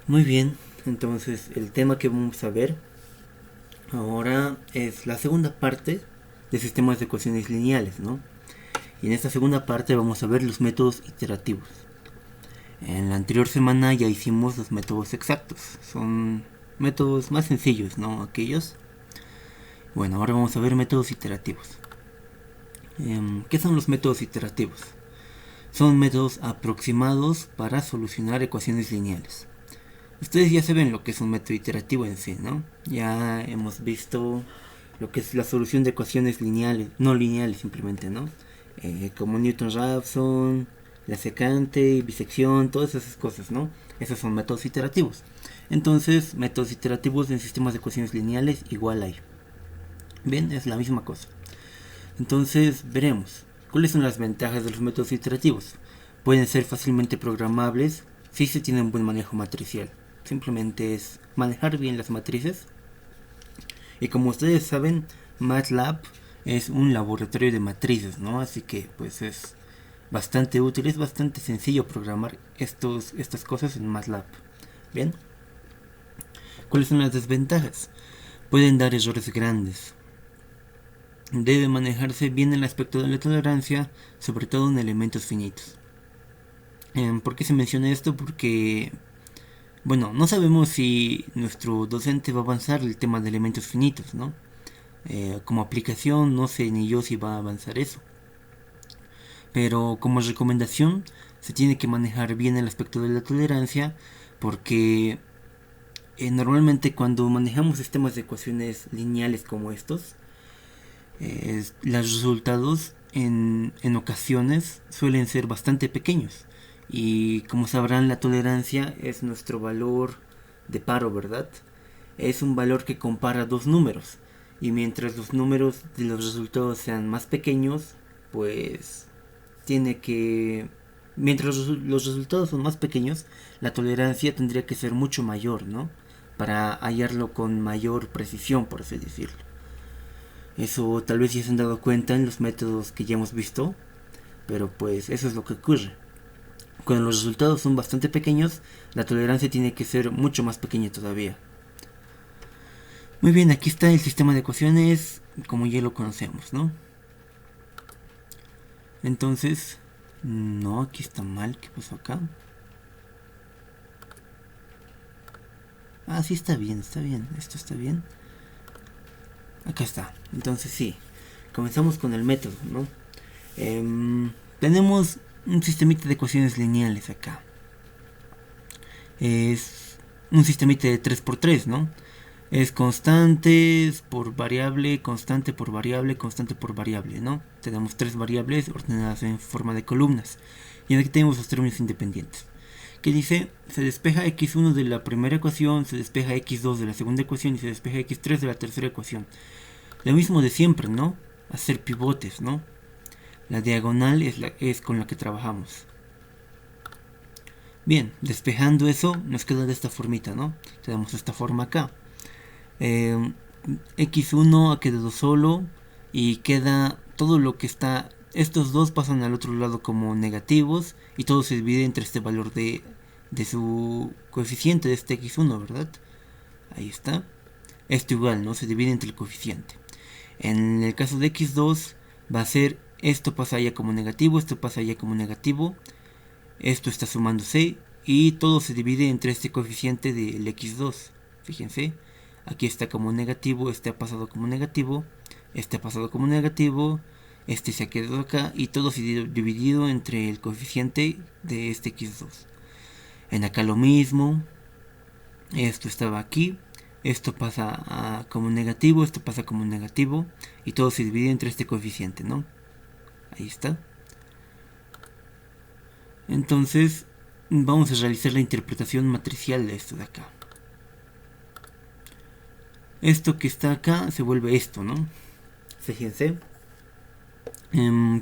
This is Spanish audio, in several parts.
Muy bien, entonces el tema que vamos a ver ahora es la segunda parte de sistemas de ecuaciones lineales, ¿no? Y en esta segunda parte vamos a ver los métodos iterativos. En la anterior semana ya hicimos los métodos exactos, son métodos más sencillos, ¿no? Aquellos. Bueno, ahora vamos a ver métodos iterativos. ¿Qué son los métodos iterativos? Son métodos aproximados para solucionar ecuaciones lineales. Ustedes ya saben lo que es un método iterativo en sí, ¿no? Ya hemos visto lo que es la solución de ecuaciones lineales, no lineales simplemente, ¿no? Como Newton-Raphson, la secante, bisección, todas esas cosas, ¿no? Esos son métodos iterativos. Entonces, métodos iterativos en sistemas de ecuaciones lineales igual hay. Bien, es la misma cosa. Entonces, veremos. ¿Cuáles son las ventajas de los métodos iterativos? Pueden ser fácilmente programables si se tiene un buen manejo matricial. Simplemente es manejar bien las matrices. Y como ustedes saben, MATLAB es un laboratorio de matrices, ¿no? Así que pues es bastante útil, es bastante sencillo programar estas cosas en MATLAB. Bien, ¿cuáles son las desventajas? Pueden dar errores grandes. Debe manejarse bien el aspecto de la tolerancia, sobre todo en elementos finitos. ¿Por qué se menciona esto? Porque, bueno, no sabemos si nuestro docente va a avanzar el tema de elementos finitos, ¿no? Como aplicación, no sé ni yo si va a avanzar eso. Pero como recomendación, se tiene que manejar bien el aspecto de la tolerancia, porque normalmente cuando manejamos sistemas de ecuaciones lineales como estos, los resultados en ocasiones suelen ser bastante pequeños. Y como sabrán, la tolerancia es nuestro valor de paro, ¿verdad? Es un valor que compara dos números. Y mientras los números de los resultados sean más pequeños, pues tiene que... Mientras los resultados son más pequeños, la tolerancia tendría que ser mucho mayor, ¿no? Para hallarlo con mayor precisión, por así decirlo. Eso tal vez ya se han dado cuenta en los métodos que ya hemos visto, pero pues eso es lo que ocurre. Cuando los resultados son bastante pequeños, la tolerancia tiene que ser mucho más pequeña todavía. Muy bien, aquí está el sistema de ecuaciones como ya lo conocemos, ¿no? Entonces, no, aquí está mal, ¿qué pasó acá? Ah, sí está bien, esto está bien. Acá está, entonces sí, comenzamos con el método, ¿no? Tenemos un sistemita de ecuaciones lineales acá. Es un sistemita de 3 por 3, ¿no? Es constantes por variable, constante por variable, constante por variable, ¿no? Tenemos tres variables ordenadas en forma de columnas. Y aquí tenemos los términos independientes. Que dice, se despeja x1 de la primera ecuación, se despeja x2 de la segunda ecuación y se despeja x3 de la tercera ecuación. Lo mismo de siempre, ¿no? Hacer pivotes, ¿no? La diagonal es con la que trabajamos. Bien, despejando eso, nos queda de esta formita, ¿no? Tenemos esta forma acá. Eh, X1 ha quedado solo y queda todo lo que está. Estos dos pasan al otro lado como negativos y todo se divide entre este valor de su coeficiente de este X1, ¿verdad? Ahí está. Esto igual, ¿no? Se divide entre el coeficiente. En el caso de X2 va a ser esto pasa allá como negativo, esto pasa allá como negativo, esto está sumándose y todo se divide entre este coeficiente del x2. Fíjense, aquí está como negativo, este ha pasado como negativo, este ha pasado como negativo, este se ha quedado acá y todo se ha dividido entre el coeficiente de este x2. En acá lo mismo, esto estaba aquí, esto pasa como negativo, esto pasa como negativo y todo se divide entre este coeficiente, ¿no? Ahí está. Entonces vamos a realizar la interpretación matricial de esto de acá. Esto que está acá se vuelve esto, ¿no? Fíjense.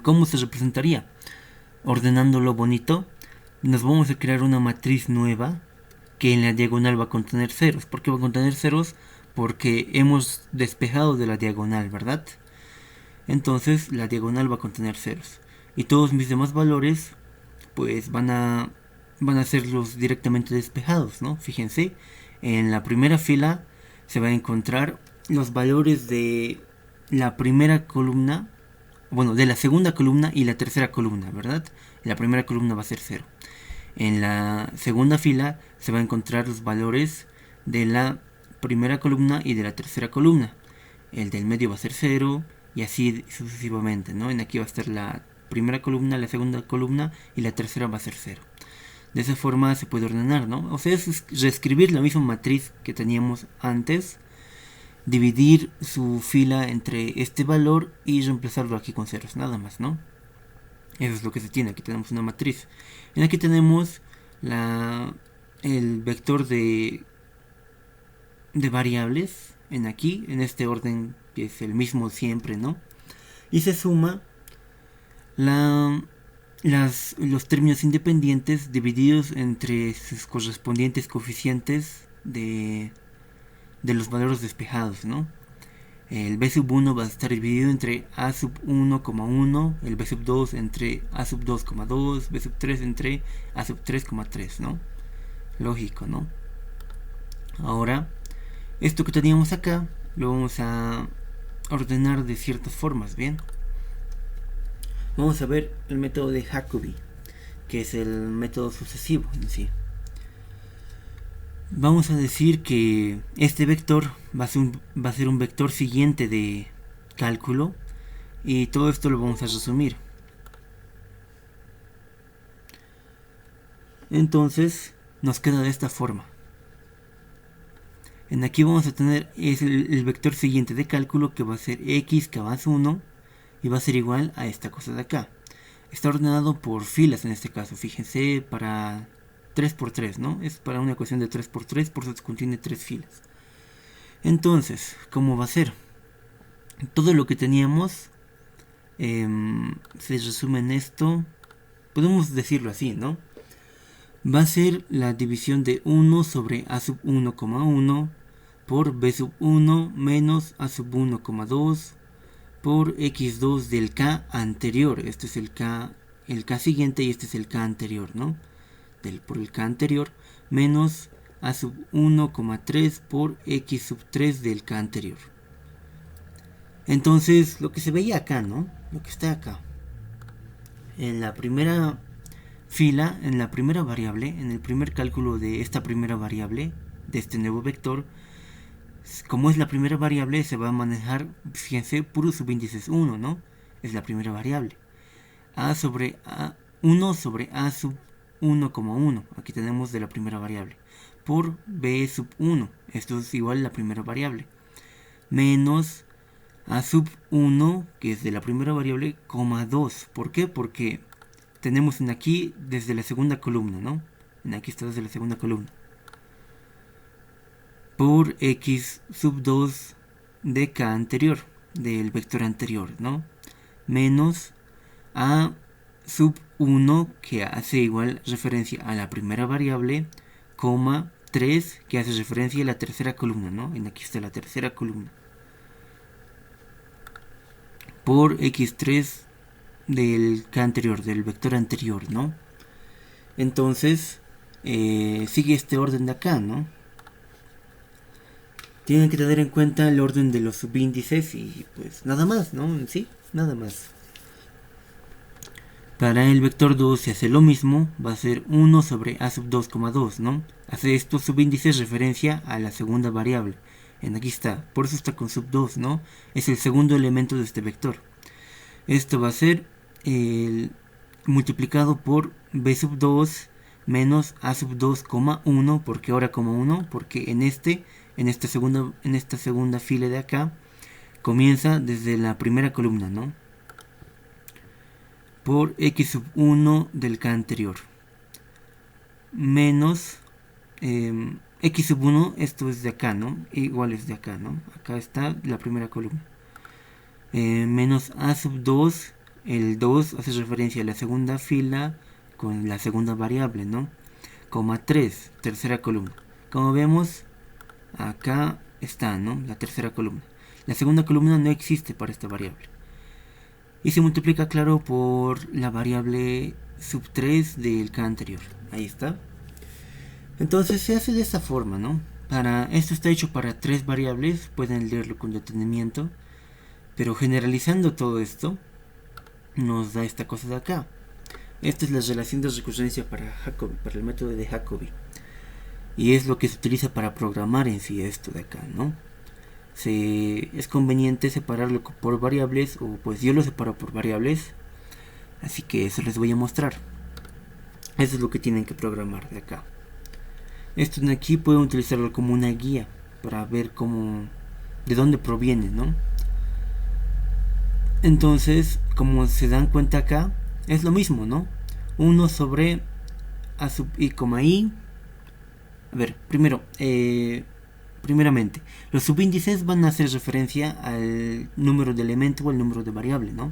¿Cómo se representaría? Ordenándolo bonito, nos vamos a crear una matriz nueva que en la diagonal va a contener ceros. ¿Por qué va a contener ceros? Porque hemos despejado de la diagonal, ¿verdad? Entonces la diagonal va a contener ceros. Y todos mis demás valores pues van a van a ser los directamente despejados, ¿no? Fíjense, en la primera fila se va a encontrar los valores de la primera columna, bueno, de la segunda columna y la tercera columna, ¿verdad? La primera columna va a ser 0. En la segunda fila se va a encontrar los valores de la primera columna y de la tercera columna. El del medio va a ser 0 y así sucesivamente, ¿no? En aquí va a estar la primera columna, la segunda columna y la tercera va a ser 0. De esa forma se puede ordenar, ¿no? O sea, es reescribir la misma matriz que teníamos antes, dividir su fila entre este valor y reemplazarlo aquí con ceros, nada más, ¿no? Eso es lo que se tiene. Aquí tenemos una matriz. En aquí tenemos el vector de variables. En aquí, en este orden que es el mismo siempre, ¿no? Y se suma los términos independientes divididos entre sus correspondientes coeficientes de los valores despejados, ¿no? El b sub 1 va a estar dividido entre a sub 1,1, el b sub 2 entre a sub 2,2, b sub 3 entre a sub 3,3, ¿no? Lógico, ¿no? Ahora, esto que teníamos acá lo vamos a ordenar de ciertas formas, ¿bien? Vamos a ver el método de Jacobi, que es el método sucesivo en sí. Vamos a decir que este vector va a ser un vector siguiente de cálculo y todo esto lo vamos a resumir. Entonces nos queda de esta forma. En aquí vamos a tener el vector siguiente de cálculo, que va a ser x k más 1 y va a ser igual a esta cosa de acá. Está ordenado por filas en este caso, fíjense, para 3×3, ¿no? Es para una ecuación de 3×3, por eso contiene 3 filas. Entonces, ¿cómo va a ser? Todo lo que teníamos se resume en esto. Podemos decirlo así, ¿no? Va a ser la división de 1 sobre a sub 1,1 por b sub 1 menos a sub 1,2 por x2 del k anterior. Este es el k siguiente y este es el k anterior, ¿no? Por el k anterior menos a sub 1,3 por x sub 3 del k anterior. Entonces, lo que se veía acá, ¿no? Lo que está acá. En la primera fila, en la primera variable, en el primer cálculo de esta primera variable, de este nuevo vector, como es la primera variable, se va a manejar, fíjense, puros subíndices 1, ¿no? Es la primera variable. A sobre A, 1 sobre A sub 1,1, aquí tenemos de la primera variable, por B sub 1, esto es igual a la primera variable, menos A sub 1, que es de la primera variable, coma 2. ¿Por qué? Porque tenemos en aquí desde la segunda columna, ¿no? En aquí está desde la segunda columna. Por x sub 2 de k anterior, del vector anterior, ¿no? Menos a sub 1, que hace igual referencia a la primera variable, coma 3, que hace referencia a la tercera columna, ¿no? En aquí está la tercera columna. Por x3 del k anterior, del vector anterior, ¿no? Entonces, sigue este orden de acá, ¿no? Tienen que tener en cuenta el orden de los subíndices y pues nada más, ¿no? En sí, nada más. Para el vector 2 se hace lo mismo, va a ser 1 sobre a sub 2,2, ¿no? Hace estos subíndices referencia a la segunda variable. En aquí está, por eso está con sub 2, ¿no? Es el segundo elemento de este vector. Esto va a ser multiplicado por b sub 2 menos a sub 2,1, porque ahora como 1, porque en esta segunda fila de acá comienza desde la primera columna, ¿no? Por x sub 1 del k anterior menos x sub 1, esto es de acá, ¿no? Igual es de acá, ¿no? Acá está la primera columna, menos a sub 2, el 2 hace referencia a la segunda fila con la segunda variable, ¿no? Coma 3, tercera columna. Como vemos, acá está, ¿no? La tercera columna. La segunda columna no existe para esta variable. Y se multiplica, claro, por la variable sub 3 del K anterior. Ahí está. Entonces se hace de esta forma, ¿no? Esto está hecho para 3 variables, pueden leerlo con detenimiento, pero generalizando todo esto, nos da esta cosa de acá. Esta es la relación de recurrencia para Jacobi, para el método de Jacobi. Y es lo que se utiliza para programar en sí esto de acá, ¿no? Es conveniente separarlo por variables, o pues yo lo separo por variables, así que eso les voy a mostrar. Eso es lo que tienen que programar de acá. Esto de aquí pueden utilizarlo como una guía para ver de dónde proviene, ¿no? Entonces, como se dan cuenta acá, es lo mismo, ¿no? 1 sobre a sub i, i. A ver, primeramente, los subíndices van a hacer referencia al número de elemento o al número de variable, ¿no?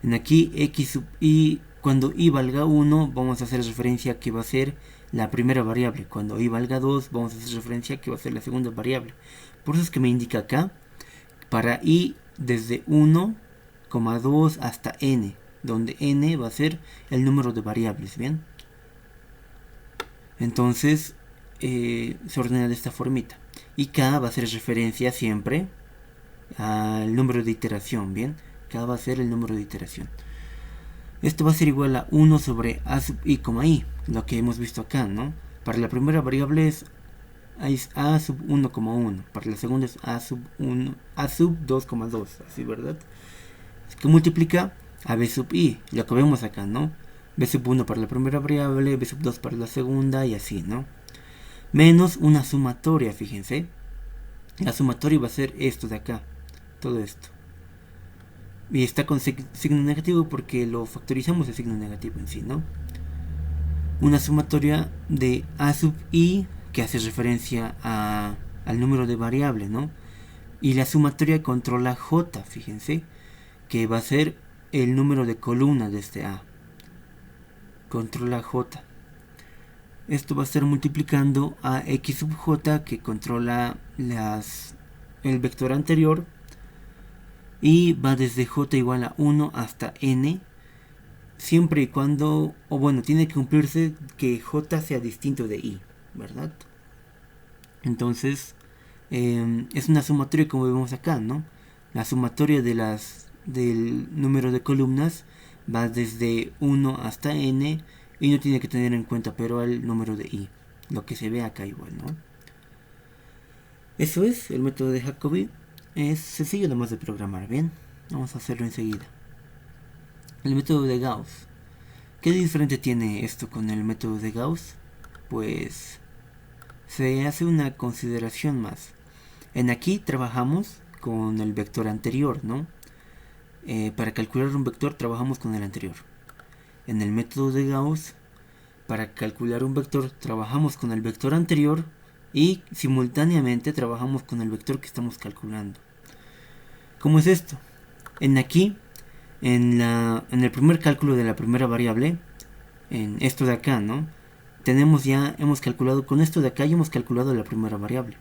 En aquí, x sub i, cuando i valga 1, vamos a hacer referencia a que va a ser la primera variable. Cuando i valga 2, vamos a hacer referencia a que va a ser la segunda variable. Por eso es que me indica acá, para i desde 1, 2 hasta n, donde n va a ser el número de variables, ¿bien? Entonces, se ordena de esta formita. Y k va a hacer referencia siempre al número de iteración, ¿bien? K va a ser el número de iteración. Esto va a ser igual a 1 sobre a sub i, i, lo que hemos visto acá, ¿no? Para la primera variable es a sub 1,1, para la segunda es a sub 2,2, así, ¿verdad? Es que multiplica a b sub i, lo que vemos acá, ¿no? B sub 1 para la primera variable, B sub 2 para la segunda y así, ¿no? Menos una sumatoria, fíjense. La sumatoria va a ser esto de acá, todo esto. Y está con signo negativo porque lo factorizamos de signo negativo en sí, ¿no? Una sumatoria de a sub i, que hace referencia al número de variable, ¿no? Y la sumatoria controla j, fíjense, que va a ser el número de columna de este a. Controla j. Esto va a estar multiplicando a x sub j, que controla el vector anterior, y va desde j igual a 1 hasta n, siempre y cuando, o bueno, tiene que cumplirse que j sea distinto de i, ¿verdad? Entonces, es una sumatoria como vemos acá, ¿no? La sumatoria del número de columnas va desde 1 hasta n, y no tiene que tener en cuenta pero el número de i, lo que se ve acá igual, ¿no? Eso es el método de Jacobi. Es sencillo nomás de programar, ¿bien? Vamos a hacerlo enseguida. El método de Gauss. ¿Qué diferente tiene esto con el método de Gauss? Pues se hace una consideración más. En aquí trabajamos con el vector anterior, ¿no? Para calcular un vector trabajamos con el anterior. En el método de Gauss, para calcular un vector trabajamos con el vector anterior y simultáneamente trabajamos con el vector que estamos calculando. ¿Cómo es esto? En aquí, en el primer cálculo de la primera variable, en esto de acá, ¿no? Hemos calculado con esto de acá y hemos calculado la primera variable.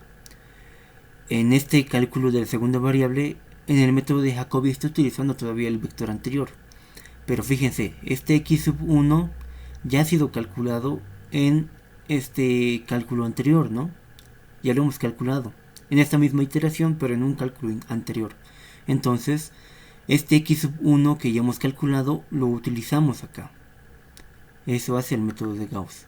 En este cálculo de la segunda variable, en el método de Jacobi estoy utilizando todavía el vector anterior. Pero fíjense, este x sub 1 ya ha sido calculado en este cálculo anterior, ¿no? Ya lo hemos calculado en esta misma iteración, pero en un cálculo anterior. Entonces, este x sub 1 que ya hemos calculado lo utilizamos acá. Eso hace el método de Gauss.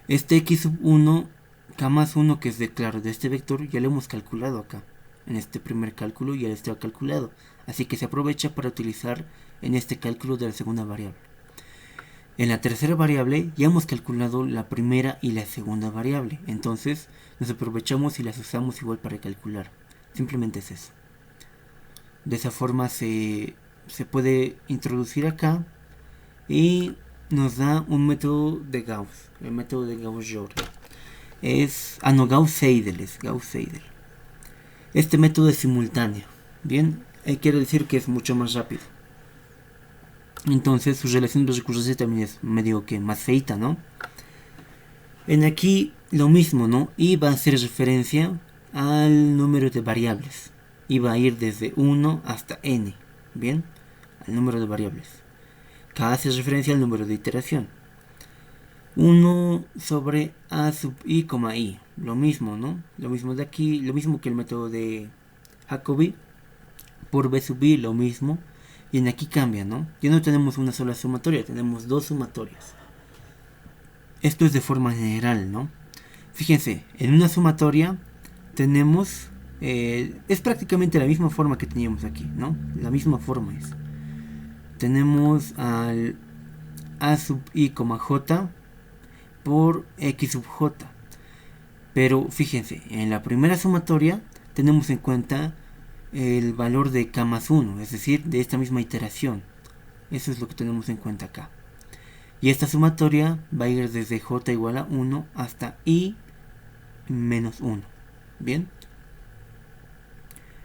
Este x sub 1, k más 1, que es de este vector, ya lo hemos calculado acá. En este primer cálculo ya está calculado. Así que se aprovecha para utilizar en este cálculo de la segunda variable. En la tercera variable ya hemos calculado la primera y la segunda variable. Entonces nos aprovechamos y las usamos igual para calcular. Simplemente es eso. De esa forma se puede introducir acá y nos da un método de Gauss. El método de Gauss-Jordan. Gauss-Seidel. Este método es simultáneo. Bien, quiere decir que es mucho más rápido. Entonces su relación de recurrencia también es medio que más feita, ¿no? En aquí lo mismo, ¿no? Y va a hacer referencia al número de variables. Y va a ir desde 1 hasta n. Bien, al número de variables. K hace referencia al número de iteración. 1 sobre A sub I, I. Lo mismo, ¿no? Lo mismo de aquí, lo mismo que el método de Jacobi. Por B sub I, lo mismo. Y en aquí cambia, ¿no? Ya no tenemos una sola sumatoria, tenemos dos sumatorias. Esto es de forma general, ¿no? Fíjense, en una sumatoria tenemos... es prácticamente la misma forma que teníamos aquí, ¿no? La misma forma es. Tenemos al A sub I, J por X sub J. Pero fíjense, en la primera sumatoria tenemos en cuenta el valor de K más 1, es decir, de esta misma iteración. Eso es lo que tenemos en cuenta acá. Y esta sumatoria va a ir desde J igual a 1 hasta I menos 1. Bien.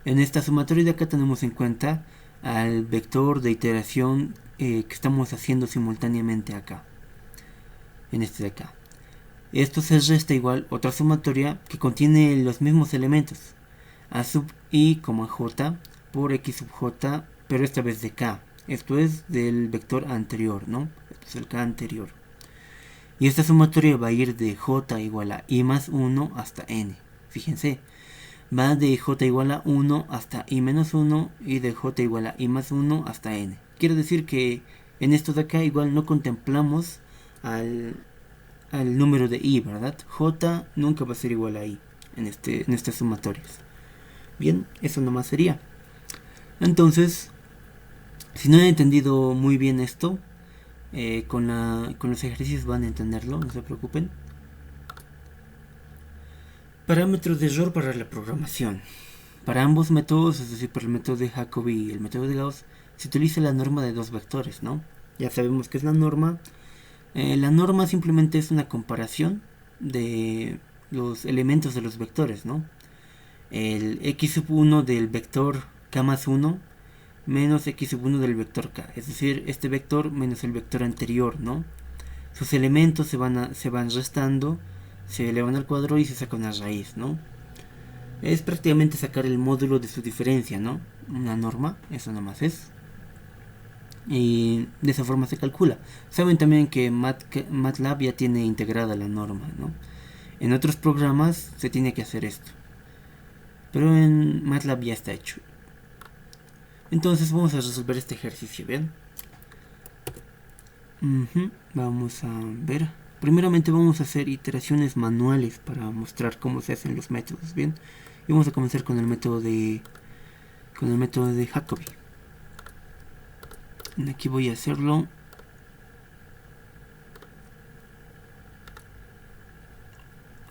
En esta sumatoria de acá tenemos en cuenta al vector de iteración que estamos haciendo simultáneamente acá. En este de acá. Esto se resta igual otra sumatoria que contiene los mismos elementos. A sub I, J por X sub J, pero esta vez de K. Esto es del vector anterior, ¿no? Esto es el K anterior. Y esta sumatoria va a ir de J igual a I más 1 hasta N. Fíjense, va de J igual a 1 hasta I menos 1 y de J igual a I más 1 hasta N. Quiere decir que en esto de acá igual no contemplamos al número de I, ¿verdad? J nunca va a ser igual a I en estas sumatorias. Bien, eso nomás sería. Entonces, si no han entendido muy bien esto, con los ejercicios van a entenderlo, no se preocupen. Parámetros de error para la programación. Para ambos métodos, es decir, para el método de Jacobi y el método de Gauss, se utiliza la norma de dos vectores, ¿no? Ya sabemos qué es la norma. La norma simplemente es una comparación de los elementos de los vectores, ¿no? El x sub 1 del vector k más 1 menos x sub 1 del vector k, es decir, este vector menos el vector anterior, ¿no? Sus elementos se van restando, se elevan al cuadrado y se saca una raíz, ¿no? Es prácticamente sacar el módulo de su diferencia, ¿no? Una norma, eso nomás es. Y de esa forma se calcula. Saben también que MATLAB ya tiene integrada la norma, ¿no? En otros programas se tiene que hacer esto, pero en MATLAB ya está hecho. Entonces vamos a resolver este ejercicio, ¿bien? Vamos a ver. Primeramente vamos a hacer iteraciones manuales para mostrar cómo se hacen los métodos, ¿bien? Y vamos a comenzar con el método de Jacobi. Aquí voy a hacerlo.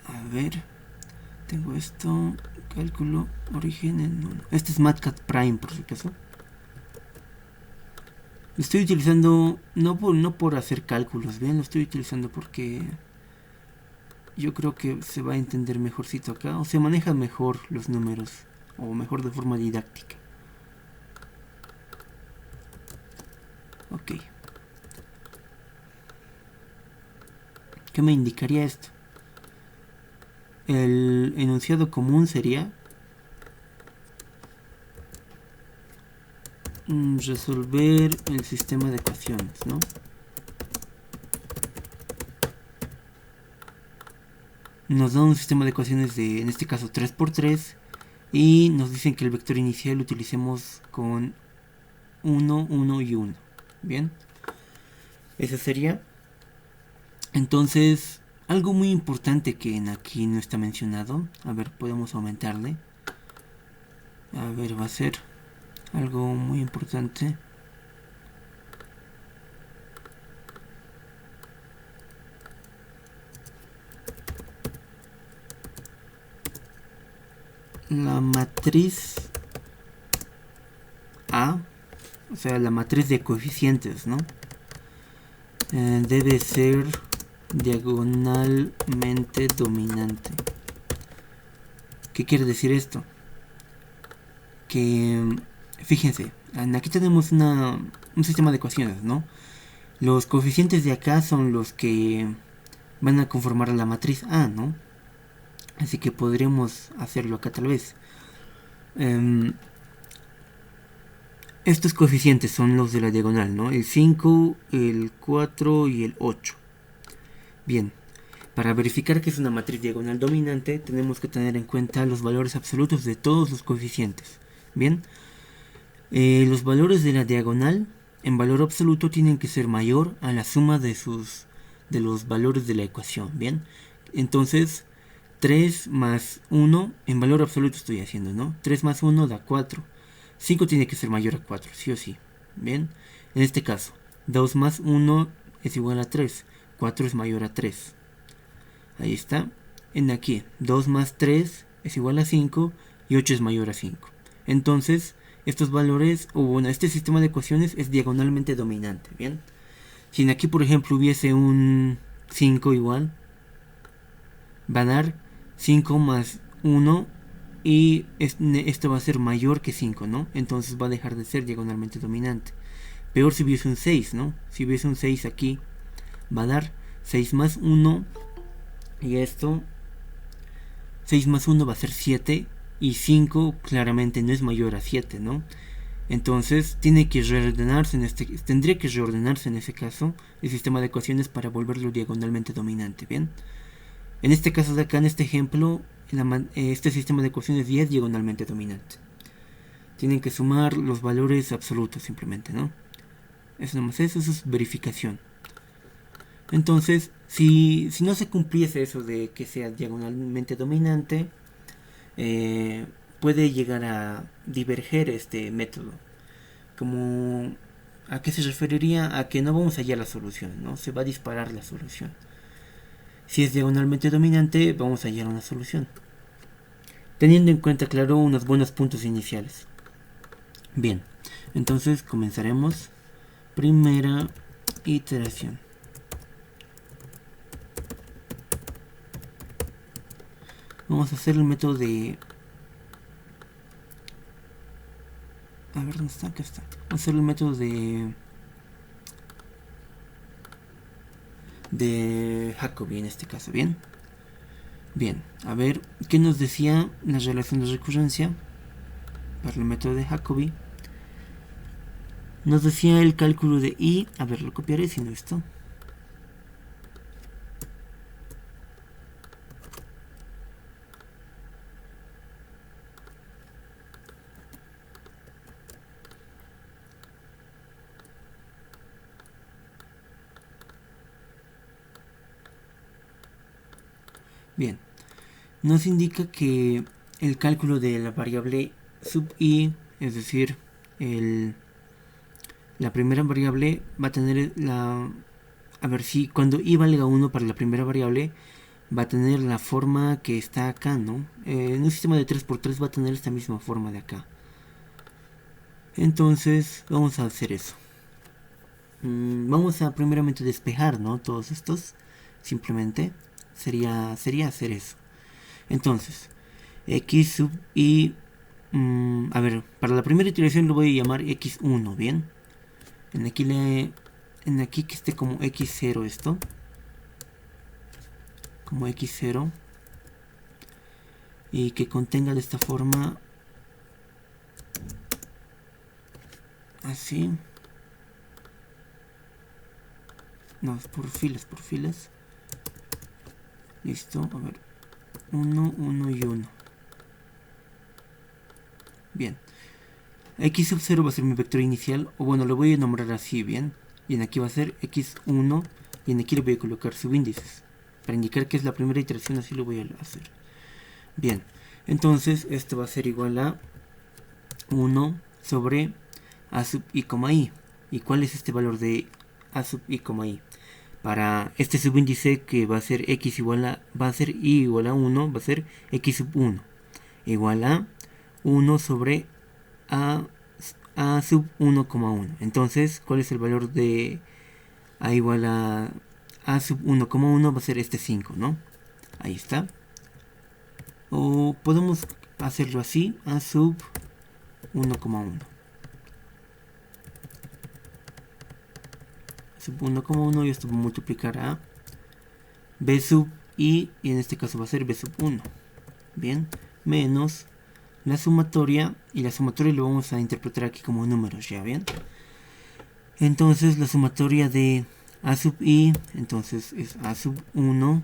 A ver, tengo esto, cálculo, origen, no. Este es MATLAB por si acaso. Lo estoy utilizando no por hacer cálculos, bien, lo estoy utilizando porque yo creo que se va a entender mejorcito acá, o se manejan mejor los números, o mejor de forma didáctica. Ok. ¿Qué me indicaría esto? El enunciado común sería resolver el sistema de ecuaciones, ¿no? Nos da un sistema de ecuaciones de, en este caso, 3×3 y nos dicen que el vector inicial lo utilicemos con 1, 1 y 1. Bien, eso sería. Entonces, algo muy importante que aquí no está mencionado, a ver, podemos aumentarle. A ver, va a ser algo muy importante. La matriz A, o sea, la matriz de coeficientes, ¿no? Debe ser diagonalmente dominante. ¿Qué quiere decir esto? Que, fíjense, aquí tenemos un sistema de ecuaciones, ¿no? Los coeficientes de acá son los que van a conformar la matriz A, ¿no? Así que podríamos hacerlo acá tal vez. estos coeficientes son los de la diagonal, ¿no? El 5, el 4 y el 8. Bien, para verificar que es una matriz diagonal dominante, tenemos que tener en cuenta los valores absolutos de todos los coeficientes. Bien, los valores de la diagonal en valor absoluto tienen que ser mayor a la suma de los valores de la ecuación. Bien, entonces 3 más 1, en valor absoluto estoy haciendo, ¿no? 3 más 1 da 4. 5 tiene que ser mayor a 4, sí o sí. Bien, en este caso, 2 más 1 es igual a 3. 4 es mayor a 3. Ahí está. En aquí, 2 más 3 es igual a 5 y 8 es mayor a 5. Entonces, estos valores, o bueno, este sistema de ecuaciones es diagonalmente dominante. Bien, si en aquí, por ejemplo, hubiese un 5 igual, va a dar 5 más 1 y esto va a ser mayor que 5, ¿no? Entonces va a dejar de ser diagonalmente dominante. Peor si hubiese un 6, ¿no? Si hubiese un 6 aquí, va a dar 6 más 1 y esto, 6 más 1 va a ser 7 y 5 claramente no es mayor a 7, ¿no? Entonces tendría que reordenarse en ese caso el sistema de ecuaciones para volverlo diagonalmente dominante, ¿bien? En este caso de acá, en este ejemplo, este sistema de ecuaciones ya es diagonalmente dominante. Tienen que sumar los valores absolutos simplemente, ¿no? Eso nomás eso es verificación. Entonces, si no se cumpliese eso de que sea diagonalmente dominante, puede llegar a diverger este método. Como, ¿a qué se referiría? A que no vamos a hallar la solución, ¿no? Se va a disparar la solución. Si es diagonalmente dominante, vamos a hallar una solución, teniendo en cuenta, claro, unos buenos puntos iniciales. Bien, entonces comenzaremos. Primera iteración. Vamos a hacer el método de... A ver, ¿dónde está? Acá está. Vamos a hacer el método de Jacobi en este caso, ¿bien? Bien, a ver, ¿qué nos decía la relación de recurrencia para el método de Jacobi? Nos decía el cálculo de I, a ver, lo copiaré si no esto. Bien, nos indica que el cálculo de la variable sub I, es decir, la primera variable va a tener la... A ver si cuando I valga 1 para la primera variable, va a tener la forma que está acá, ¿no? En un sistema de 3×3 va a tener esta misma forma de acá. Entonces, vamos a hacer eso. Vamos a primeramente despejar, ¿no? Todos estos. Simplemente sería hacer eso. Entonces, x sub i... a ver, para la primera iteración lo voy a llamar x1, ¿bien? En aquí que esté como x0 esto. Como x0. Y que contenga de esta forma... Así. No, por filas. Listo, a ver. 1, 1 y 1. Bien. X sub 0 va a ser mi vector inicial. O bueno, lo voy a nombrar así, bien. Y en aquí va a ser x1. Y en aquí le voy a colocar subíndices. Para indicar que es la primera iteración, así lo voy a hacer. Bien. Entonces, esto va a ser igual a 1 sobre a sub i, i. ¿Y cuál es este valor de a sub i, i? Para este subíndice que va a ser x igual a... Va a ser i igual a 1, va a ser x sub 1. Igual a 1 sobre a sub 1,1. Entonces, ¿cuál es el valor de a igual a sub 1,1? Va a ser este 5, ¿no? Ahí está. O podemos hacerlo así, a sub 1,1. Sub 1,1 y esto va a multiplicar a b sub i, y en este caso va a ser b sub 1. Bien, menos la sumatoria, y la sumatoria lo vamos a interpretar aquí como números, ¿ya bien? Entonces la sumatoria de a sub i, entonces es a sub 1,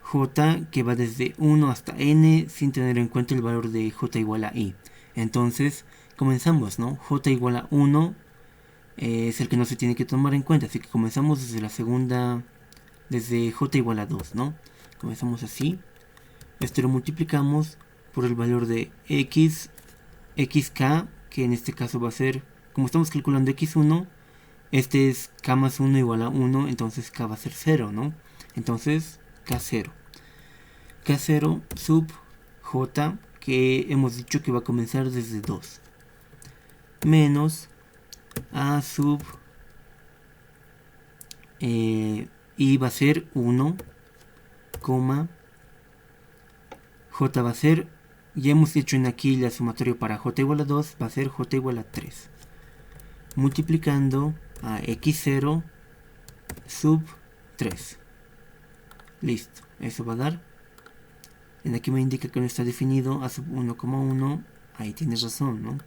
j, que va desde 1 hasta n sin tener en cuenta el valor de j igual a i. Entonces comenzamos, ¿no? J igual a 1 es el que no se tiene que tomar en cuenta, así que comenzamos desde la segunda, desde j igual a 2, ¿no? Comenzamos así. Esto lo multiplicamos por el valor de xk, que en este caso va a ser, como estamos calculando x1, este es k más 1 igual a 1, entonces k va a ser 0, ¿no? Entonces k0. K0 sub j, que hemos dicho que va a comenzar desde 2, menos a sub i va a ser 1, j va a ser, ya hemos hecho en aquí la sumatoria para j igual a 2, va a ser j igual a 3, multiplicando a x0 sub 3. Listo, eso va a dar, en aquí me indica que no está definido, a sub 1,1, ahí tienes razón, ¿no?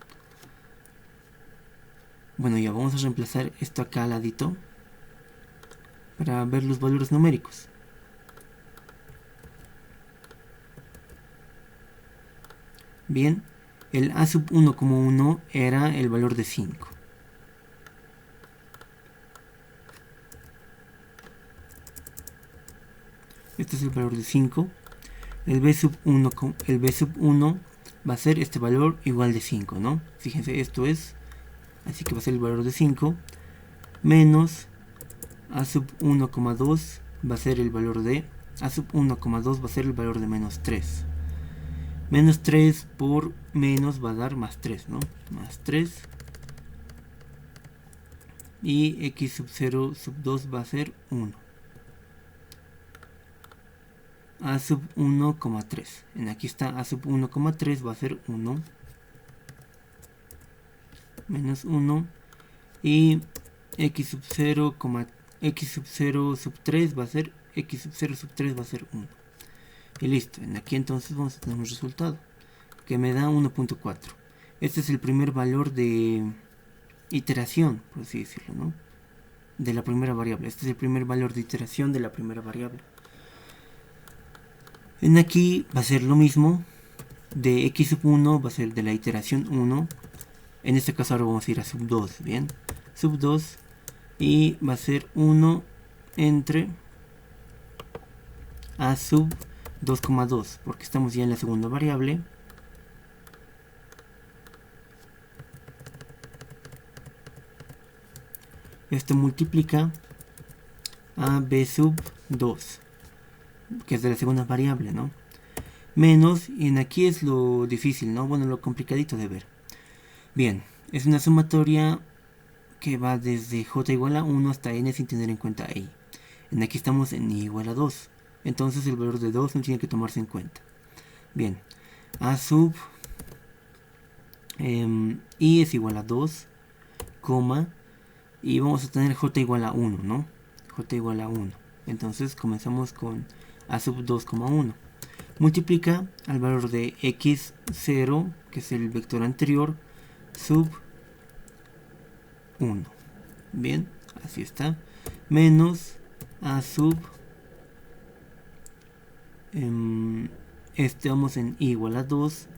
Bueno, ya vamos a reemplazar esto acá al ladito para ver los valores numéricos. Bien, el a sub 1,1 era el valor de 5. Este es el valor de 5. El b sub 1 va a ser este valor igual de 5, ¿no? Fíjense, esto es, así que va a ser el valor de 5, menos a sub 1,2 va a ser el valor de, a sub 1,2 va a ser el valor de menos 3. Menos 3 por menos va a dar más 3, ¿no? Más 3. Y x sub 0 sub 2 va a ser 1. A sub 1,3. En aquí está a sub 1,3 va a ser 1. Menos 1. Y x sub 0, x sub 0 sub 3 va a ser, x sub 0 sub 3 va a ser 1. Y listo, en aquí entonces vamos a tener un resultado que me da 1.4. Este es el primer valor de iteración, por así decirlo, ¿no? De la primera variable. Este es el primer valor de iteración de la primera variable. En aquí va a ser lo mismo. De x sub 1 va a ser de la iteración 1. En este caso ahora vamos a ir a sub 2, ¿bien? Sub 2. Y va a ser 1 entre a sub 2,2, porque estamos ya en la segunda variable. Esto multiplica a b sub 2, que es de la segunda variable, ¿no? Menos, y en aquí es lo difícil, ¿no? Bueno, lo complicadito de ver. Bien, es una sumatoria que va desde j igual a 1 hasta n sin tener en cuenta i. En aquí estamos en i igual a 2. Entonces el valor de 2 no tiene que tomarse en cuenta. Bien, a sub i es igual a 2, y vamos a tener j igual a 1, ¿no? J igual a 1. Entonces comenzamos con a sub 2,1. Multiplica al valor de x0, que es el vector anterior, sub 1. Bien, así está. Menos a sub vamos en i igual a 2,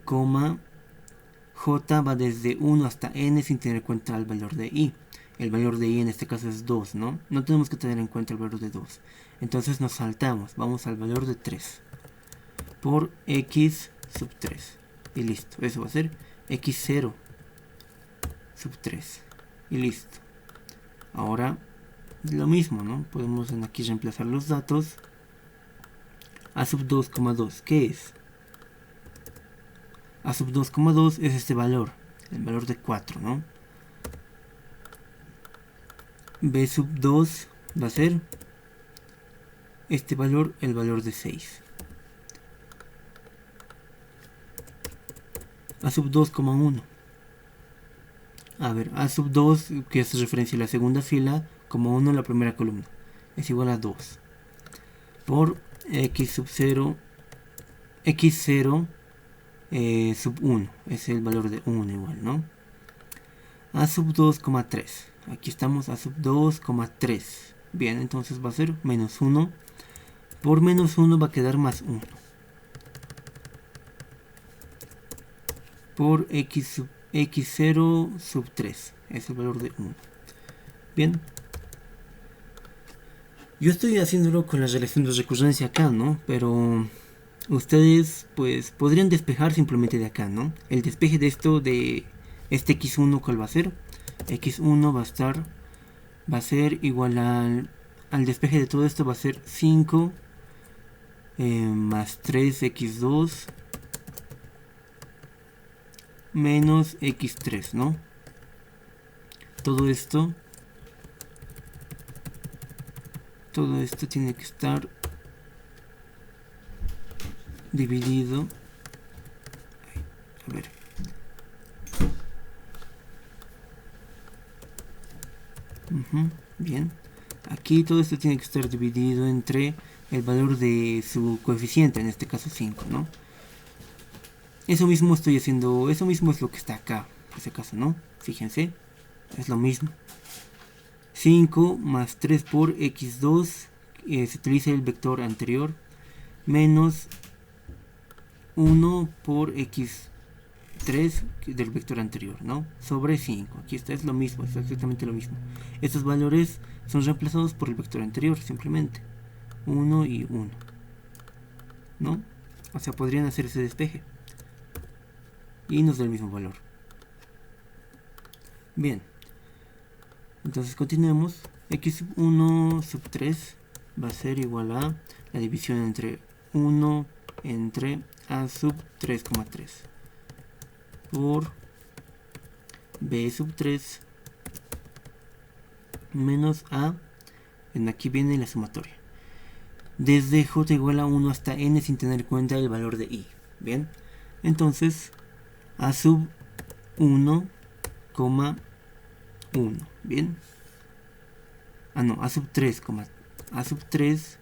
j va desde 1 hasta n sin tener en cuenta el valor de i. El valor de i en este caso es 2, ¿no? No tenemos que tener en cuenta el valor de 2. Entonces nos saltamos, vamos al valor de 3 por x sub 3. Y listo, eso va a ser x0 sub 3. Y listo. Ahora lo mismo, ¿no? Podemos en aquí reemplazar los datos. A sub 2,2, ¿qué es? A sub 2,2 es este valor, el valor de 4, ¿no? B sub 2 va a ser este valor, el valor de 6. A sub 2,1. A ver, A sub 2, que hace referencia a la segunda fila, como 1 en la primera columna, es igual a 2. Por x sub 0 x0 sub 1, es el valor de 1 igual, ¿no? A sub 2,3, aquí estamos a sub 2,3. Bien, entonces va a ser menos 1. Por menos 1 va a quedar más 1. Por x0 sub 3, es el valor de 1. Bien. Yo estoy haciéndolo con la relación de recurrencia acá, ¿no? Pero ustedes pues podrían despejar simplemente de acá, ¿no? El despeje de esto, de este x1, ¿cuál va a ser? X1 va a ser igual al despeje de todo esto, va a ser 5 más 3x2 menos x3, ¿no? Todo esto tiene que estar dividido. A ver. Bien. Aquí todo esto tiene que estar dividido entre el valor de su coeficiente, en este caso 5, ¿no? Eso mismo estoy haciendo, eso mismo es lo que está acá, en este caso, ¿no? Fíjense, es lo mismo. 5 más 3 por x2, se utiliza el vector anterior, menos 1 por x3 del vector anterior, ¿no? Sobre 5. Aquí está, es lo mismo, es exactamente lo mismo. Estos valores son reemplazados por el vector anterior, simplemente. 1 y 1. ¿No? O sea, podrían hacer ese despeje. Y nos da el mismo valor. Bien. Entonces continuemos. x1 sub 3 va a ser igual a la división entre 1 entre a sub 3,3 por b sub 3 menos a, en aquí viene la sumatoria, desde j igual a 1 hasta n sin tener en cuenta el valor de i. Bien, entonces a sub 1, 1. Bien. A sub 3, a sub 3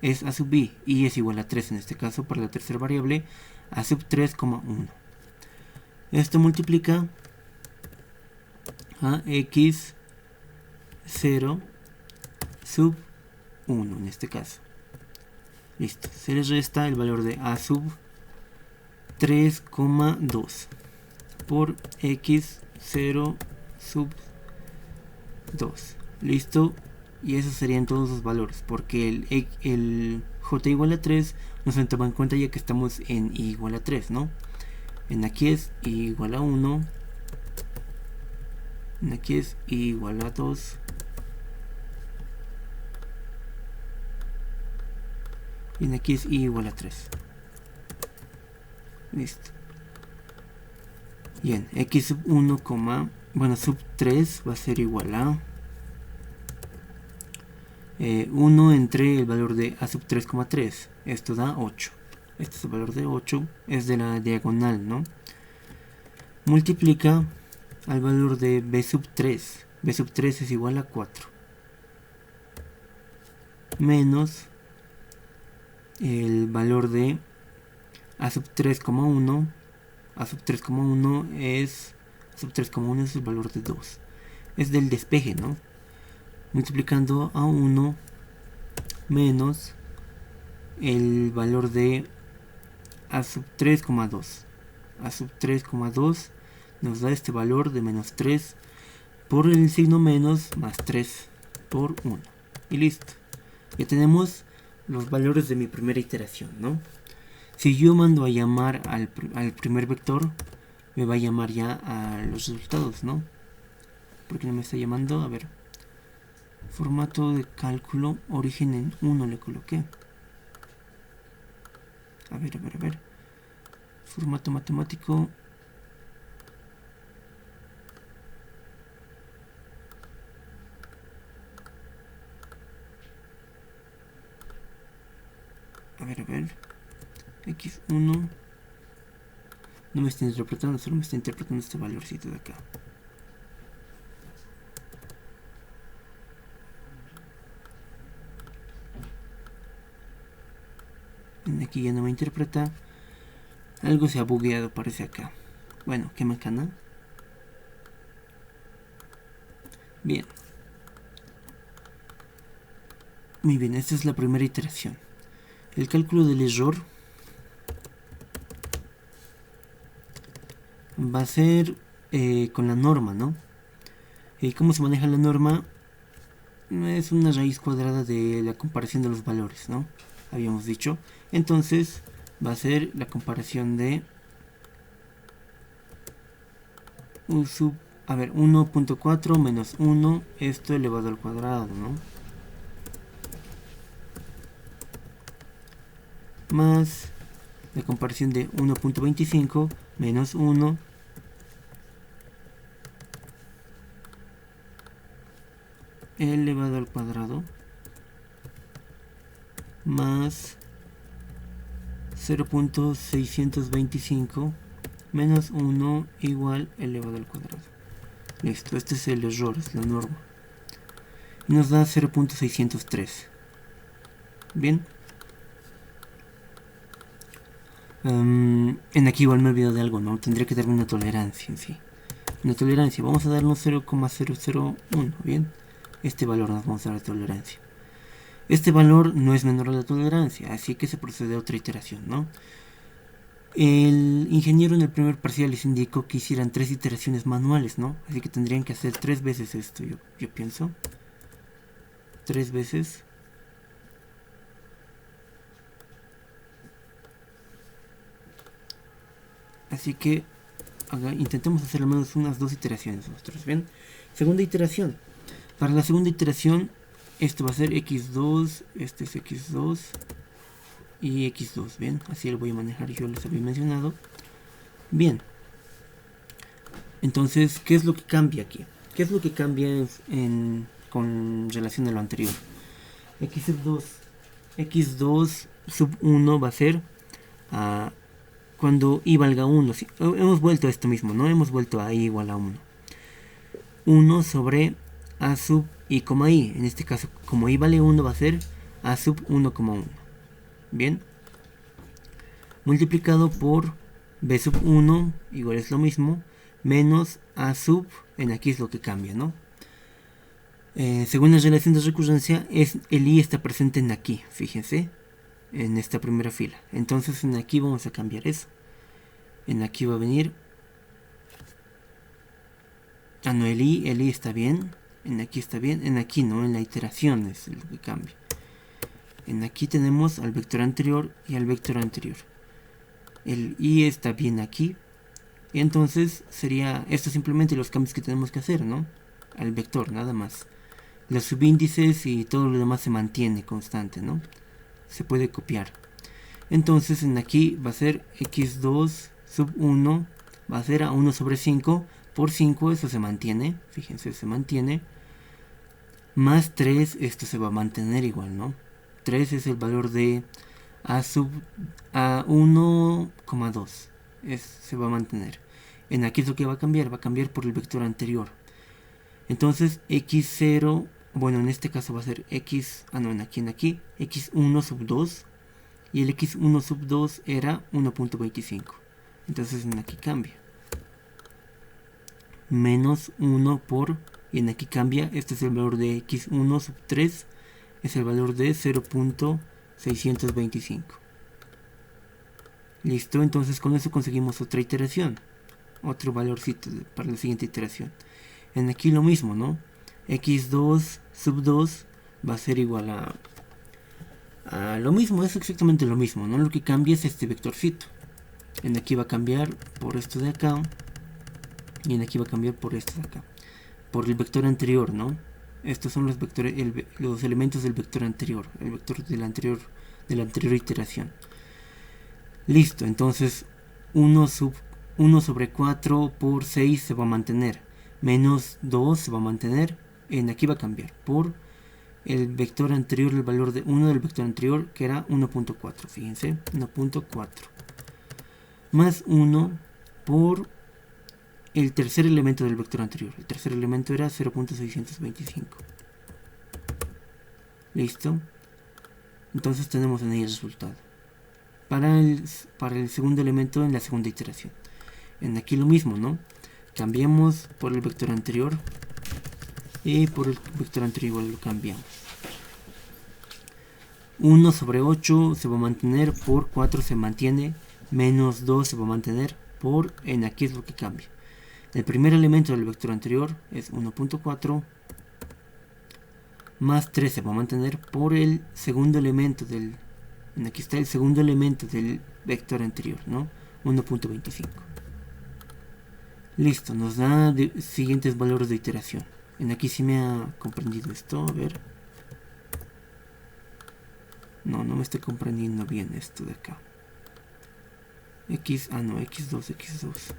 es a sub i, y es igual a 3 en este caso para la tercera variable, a sub 3,1. Esto multiplica a x0 sub 1 en este caso. Listo, se les resta el valor de a sub 3,2 por x0 sub 2. Listo, y esos serían todos los valores, porque el j igual a 3 no se toma en cuenta ya que estamos en i igual a 3, ¿no? En aquí es i igual a 1, en aquí es i igual a 2, y en aquí es i igual a 3. Listo. Bien, x sub 1, sub 3 va a ser igual a 1 entre el valor de a sub 3,3. Esto da 8. Este es el valor de 8, es de la diagonal, ¿no? Multiplica al valor de b sub 3. b sub 3 es igual a 4. Menos el valor de a sub 3,1. A sub 3,1 es el valor de 2. Es del despeje, ¿no? Multiplicando a 1 menos el valor de a sub 3,2. A sub 3,2 nos da este valor de menos 3 por el signo menos más 3 por 1. Y listo. Ya tenemos los valores de mi primera iteración, ¿no? Si yo mando a llamar al primer vector, me va a llamar ya a los resultados, ¿no? Porque no me está llamando, a ver. Formato de cálculo, origen en 1 le coloqué. A ver. Formato matemático. A ver. X1. No me está interpretando, solo me está interpretando este valorcito de acá. Aquí ya no me interpreta. Algo se ha bugueado, parece acá. Bueno, qué macana. Bien. Muy bien, esta es la primera iteración. El cálculo del error va a ser con la norma, ¿no? ¿Cómo se maneja la norma? Es una raíz cuadrada de la comparación de los valores, ¿no? Habíamos dicho. Entonces va a ser la comparación de un sub, a ver, 1.4 menos 1, esto elevado al cuadrado, ¿no? Más la comparación de 1.25 menos 1 elevado al cuadrado más 0.625 menos 1 igual elevado al cuadrado. Listo, este es el error, es la norma. Y nos da 0.603. Bien. En aquí igual me olvido de algo, ¿no? Tendría que darme una tolerancia en sí. Una tolerancia, vamos a darnos 0,001, ¿bien? Este valor nos vamos a dar de tolerancia. Este valor no es menor a la tolerancia, así que se procede a otra iteración, ¿no? El ingeniero en el primer parcial les indicó que hicieran 3 iteraciones manuales, ¿no? Así que tendrían que hacer 3 veces esto, yo pienso. 3 veces. Así que intentemos hacer al menos unas 2 iteraciones nosotros, ¿bien? Segunda iteración. Para la segunda iteración, esto va a ser x2, este es x2 y x2, ¿bien? Así lo voy a manejar, yo les había mencionado. Bien. Entonces, ¿qué es lo que cambia aquí? ¿Qué es lo que cambia con relación a lo anterior? x2 sub 1 va a ser cuando i valga 1. ¿Sí? Hemos vuelto a esto mismo, ¿no? Hemos vuelto a i igual a 1. 1 sobre a sub i, i. En este caso, como i vale 1, va a ser a sub 1,1. Bien. Multiplicado por b sub 1, igual es lo mismo, menos a sub, en aquí es lo que cambia, ¿no? Según la relación de recurrencia, el i está presente en aquí, fíjense, en esta primera fila. Entonces en aquí vamos a cambiar eso. En aquí va a venir... no, el i está bien, en aquí está bien, en aquí no, en la iteración es lo que cambia. En aquí tenemos al vector anterior y al vector anterior. El i está bien aquí. Y entonces sería esto simplemente los cambios que tenemos que hacer, ¿no? Al vector, nada más. Los subíndices y todo lo demás se mantiene constante, ¿no? Se puede copiar. Entonces en aquí va a ser x2 sub 1, va a ser a 1 sobre 5 por 5, eso se mantiene, fíjense, se mantiene. Más 3, esto se va a mantener igual, ¿no? 3 es el valor de a 1,2, se va a mantener. En aquí es lo que va a cambiar por el vector anterior. Entonces x0, bueno, en este caso va a ser x, en aquí, x1 sub 2, y el x1 sub 2 era 1.25. Entonces en aquí cambia. Menos 1 por, y en aquí cambia, este es el valor de x1 sub 3, es el valor de 0.625. Listo, entonces con eso conseguimos otra iteración, otro valorcito para la siguiente iteración. En aquí lo mismo, ¿no? x2 sub 2 va a ser igual a lo mismo, es exactamente lo mismo, ¿no? Lo que cambia es este vectorcito. En aquí va a cambiar por esto de acá, y en aquí va a cambiar por esto de acá, por el vector anterior, ¿no? Estos son los vectores, los elementos del vector anterior, el vector de la anterior iteración. Listo, entonces 1 sobre 4 por 6 se va a mantener, menos 2 se va a mantener, en aquí va a cambiar por el vector anterior, el valor de 1 del vector anterior, que era 1.4, fíjense, 1.4, más 1 por el tercer elemento del vector anterior. El tercer elemento era 0.625. Listo. Entonces tenemos en ahí el resultado. para el segundo elemento en la segunda iteración. En aquí lo mismo, ¿no? Cambiamos por el vector anterior y por el vector anterior igual lo cambiamos. 1 sobre 8 se va a mantener, por 4 se mantiene, menos 2 se va a mantener, por en aquí es lo que cambia. El primer elemento del vector anterior es 1.4, más 3 se va a mantener, por el segundo elemento del, en aquí está el segundo elemento del vector anterior, ¿no? 1.25. Listo, nos da siguientes valores de iteración. En aquí sí me ha comprendido esto, a ver. No me estoy comprendiendo bien esto de acá. X2.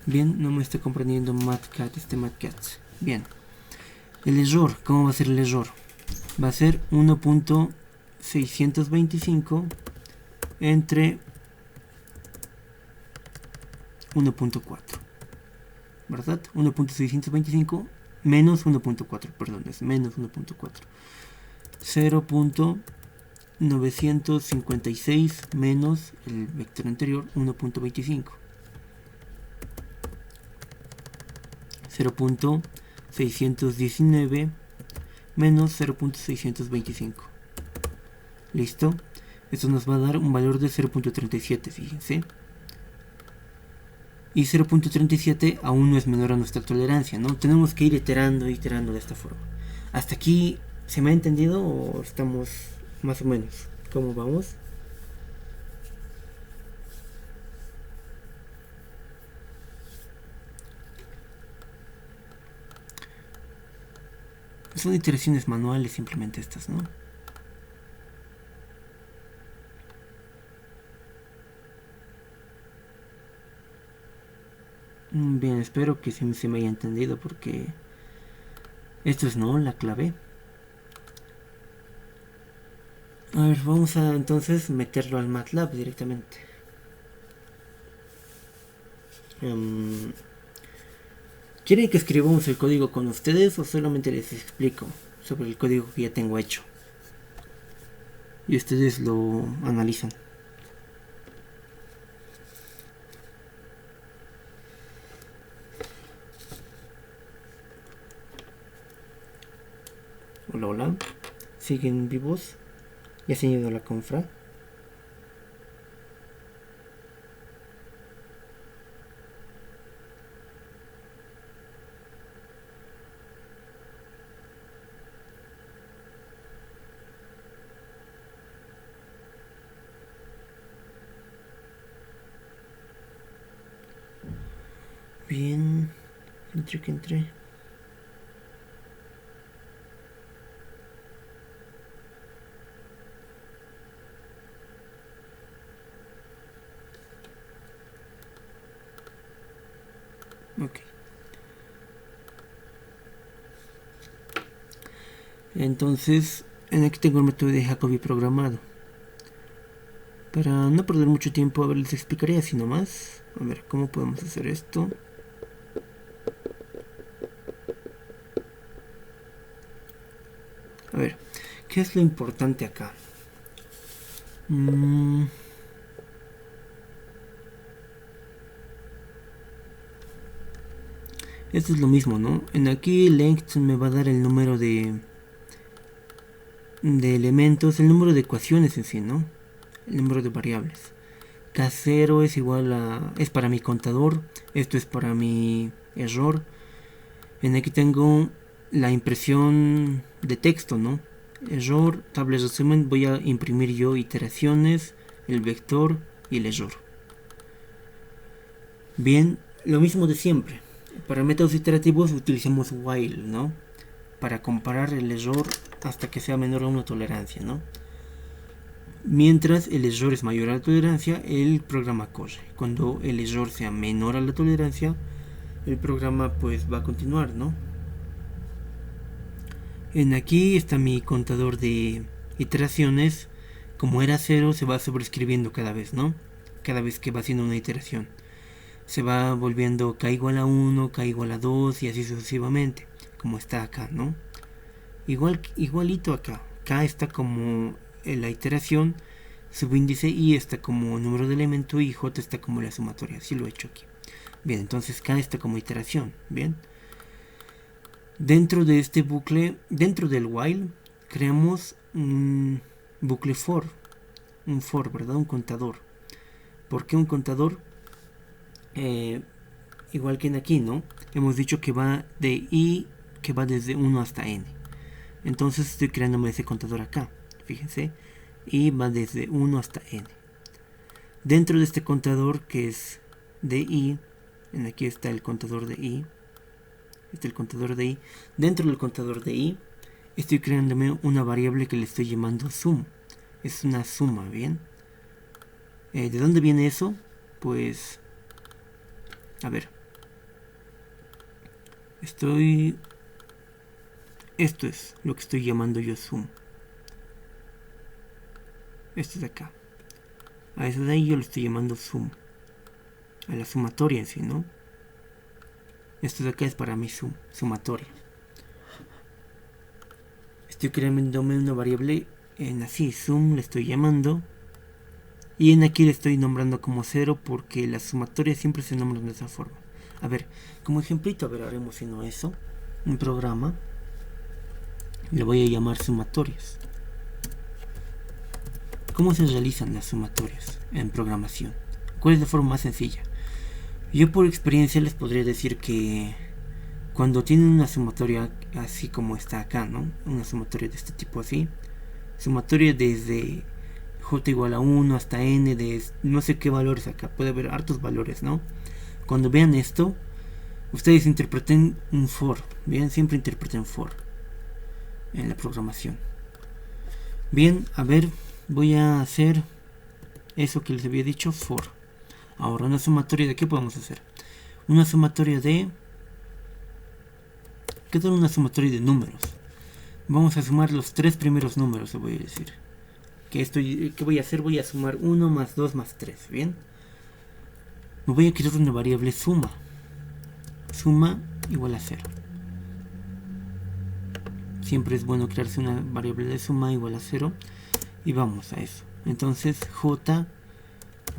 Bien, no me estoy comprendiendo matcat. Bien. El error, ¿cómo va a ser el error? Va a ser 1.625 entre 1.4. ¿Verdad? 1.625 menos 1.4, perdón, es menos 1.4. 0.956 menos el vector anterior, 1.25. 0.619 menos 0.625. Listo. Esto nos va a dar un valor de 0.37, fíjense. Y 0.37 aún no es menor a nuestra tolerancia, ¿no? Tenemos que ir iterando de esta forma. ¿Hasta aquí se me ha entendido o estamos más o menos? ¿Cómo vamos? Son iteraciones manuales simplemente estas, ¿no? Bien, espero que sí se me haya entendido porque esto es no la clave. A ver, vamos a entonces meterlo al MATLAB directamente. ¿Quieren que escribamos el código con ustedes o solamente les explico sobre el código que ya tengo hecho? Y ustedes lo analizan. Hola. ¿Siguen vivos? ¿Ya se han ido a la confra? Bien. Entré. Ok. Entonces, en aquí tengo el método de Jacobi programado. Para no perder mucho tiempo, a ver, les explicaré así nomás. A ver, ¿cómo podemos hacer esto? A ver, ¿qué es lo importante acá? Esto es lo mismo, ¿no? En aquí length me va a dar el número de elementos, el número de ecuaciones en sí, ¿no? El número de variables. K0 es igual a... es para mi contador, esto es para mi error. En aquí tengo la impresión de texto, ¿no? Error, tabla de resumen, voy a imprimir yo iteraciones, el vector y el error. Bien, lo mismo de siempre. Para métodos iterativos utilizamos while, ¿no? Para comparar el error hasta que sea menor a una tolerancia, ¿no? Mientras el error es mayor a la tolerancia, el programa corre. Cuando el error sea menor a la tolerancia, el programa pues va a continuar, ¿no? En aquí está mi contador de iteraciones. Como era 0, se va sobreescribiendo cada vez, ¿no? Cada vez que va haciendo una iteración. Se va volviendo k igual a 1, k igual a 2 y así sucesivamente. como está acá, ¿no? Igualito acá. K está como la iteración, subíndice, y está como número de elemento, y J está como la sumatoria. Así lo he hecho aquí. Bien, entonces K está como iteración. Bien. Dentro de este bucle, dentro del while, creamos un bucle for. Un for, ¿verdad? Un contador. ¿Por qué un contador? Igual que en aquí, ¿no? Hemos dicho que va de i, que va desde 1 hasta n. Entonces estoy creándome ese contador acá. Fíjense. Y va desde 1 hasta n. Dentro de este contador que es de i, en aquí está el contador de i. Este es el contador de i. Dentro del contador de i estoy creándome una variable que le estoy llamando sum. Es una suma, ¿bien? ¿De dónde viene eso? Pues, a ver. Esto es lo que estoy llamando yo sum. Esto de acá. A eso de ahí yo lo estoy llamando sum. A la sumatoria en sí, ¿no? Esto de acá es para mi sumatoria. Estoy creándome una variable en así, sum le estoy llamando. Y en aquí le estoy nombrando como 0 porque las sumatorias siempre se nombran de esa forma. A ver, como ejemplito, a ver, haremos sino eso. Un programa. Le voy a llamar sumatorias. ¿Cómo se realizan las sumatorias en programación? ¿Cuál es la forma más sencilla? Yo por experiencia les podría decir que cuando tienen una sumatoria así como está acá, ¿no? Una sumatoria de este tipo así. Sumatoria desde j igual a 1 hasta n de no sé qué valores acá. Puede haber hartos valores, ¿no? Cuando vean esto, ustedes interpreten un for. Bien, siempre interpreten for en la programación. Bien, a ver, voy a hacer eso que les había dicho, for. Ahora, una sumatoria de qué podemos hacer. Una sumatoria de... ¿qué tal una sumatoria de números? Vamos a sumar los 3 primeros números, les voy a decir. ¿Qué voy a hacer? Voy a sumar 1 más 2 más 3, ¿bien? Me voy a crear una variable suma. Suma igual a 0. Siempre es bueno crearse una variable de suma igual a 0. Y vamos a eso. Entonces j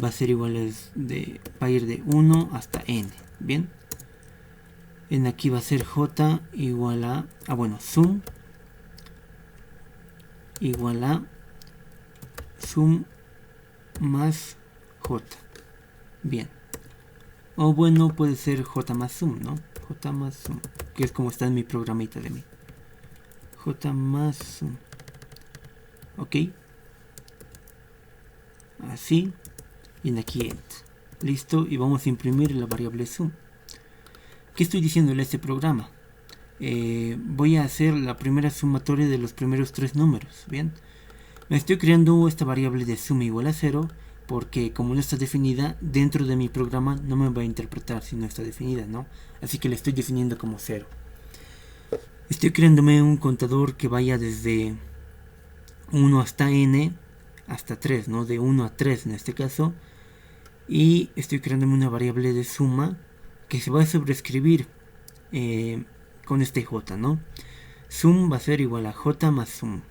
va a ser igual va a ir de 1 hasta n, ¿bien? En aquí va a ser j igual a... sum igual a sum más j. Bien. O bueno, puede ser j más sum, ¿no? J más sum, que es como está en mi programita de mí. J más sum. Ok. Así. Y en aquí end. Listo. Y vamos a imprimir la variable sum. ¿Qué estoy diciéndole a este programa? Voy a hacer la primera sumatoria de los primeros 3 números. Bien. Me estoy creando esta variable de sum igual a 0. Porque como no está definida, dentro de mi programa no me va a interpretar si no está definida, ¿no? Así que la estoy definiendo como 0. Estoy creándome un contador que vaya desde 1 hasta n hasta 3, ¿no? De 1 a 3 en este caso. Y estoy creándome una variable de suma que se va a sobreescribir con este j, ¿no? Sum va a ser igual a j más sum.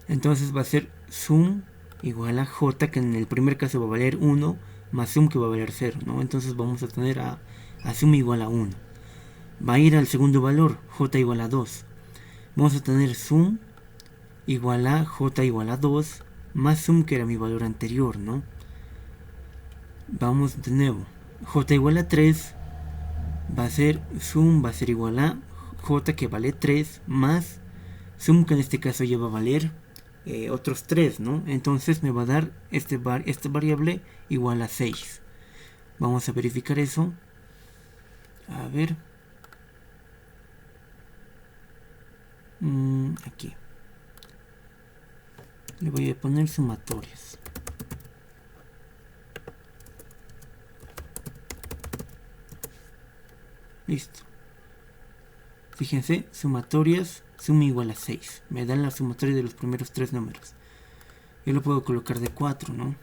Entonces va a ser sum igual a j, que en el primer caso va a valer 1, más sum que va a valer 0, ¿no? Entonces vamos a tener a sum igual a 1. Va a ir al segundo valor, j igual a 2. Vamos a tener sum igual a j igual a 2, más sum que era mi valor anterior, ¿no? Vamos de nuevo, j igual a 3, va a ser sum, va a ser igual a j que vale 3, más sum que en este caso ya va a valer otros 3, ¿no? Entonces me va a dar esta variable igual a 6. Vamos a verificar eso. A ver. Aquí. Le voy a poner sumatorias. Listo. Fíjense, sumatorias, suma igual a 6. Me dan la sumatoria de los primeros 3 números. Yo lo puedo colocar de 4, ¿no?